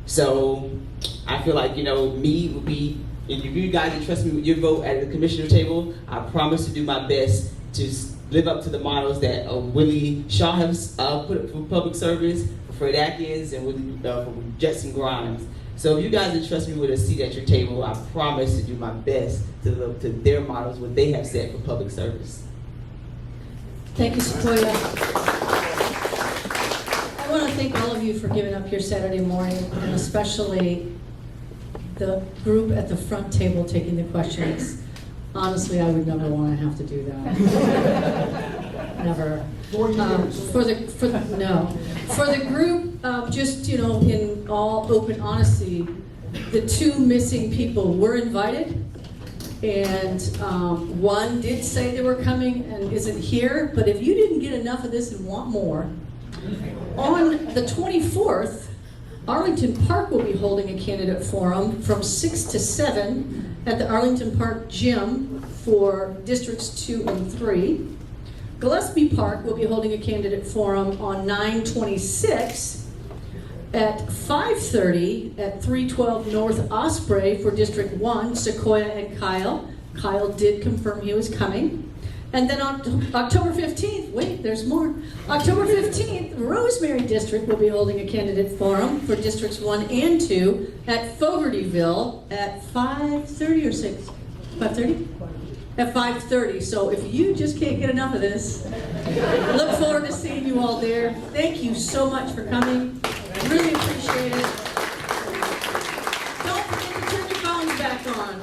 So I feel like, me would be, if you guys entrust me with your vote at the commissioner table, I promise to do my best to live up to the models that Willie Shaw has put up for public service, Fred Atkins, and for Jetson Grimes. So if you guys entrust me with a seat at your table, I promise to do my best to live up to their models, what they have set for public service. Thank you, Sequoia. I want to thank all of you for giving up your Saturday morning, and especially the group at the front table taking the questions. Honestly, I would never want to have to do that. Never. For the group, just in all open honesty, the two missing people were invited, and one did say they were coming and isn't here. But if you didn't get enough of this and want more, on the 24th, Arlington Park will be holding a candidate forum from 6 to 7 at the Arlington Park Gym for Districts 2 and 3. Gillespie Park will be holding a candidate forum on 9/26 at 5:30 at 312 North Osprey for District 1, Sequoia and Kyle. Kyle did confirm he was coming. And then on October 15th, wait, there's more. October 15th, Rosemary District will be holding a candidate forum for Districts 1 and 2 at Fogartyville at 5:30 or 6? 5:30? At 5:30. So if you just can't get enough of this, look forward to seeing you all there. Thank you so much for coming. Really appreciate it. Don't forget to turn your phones back on.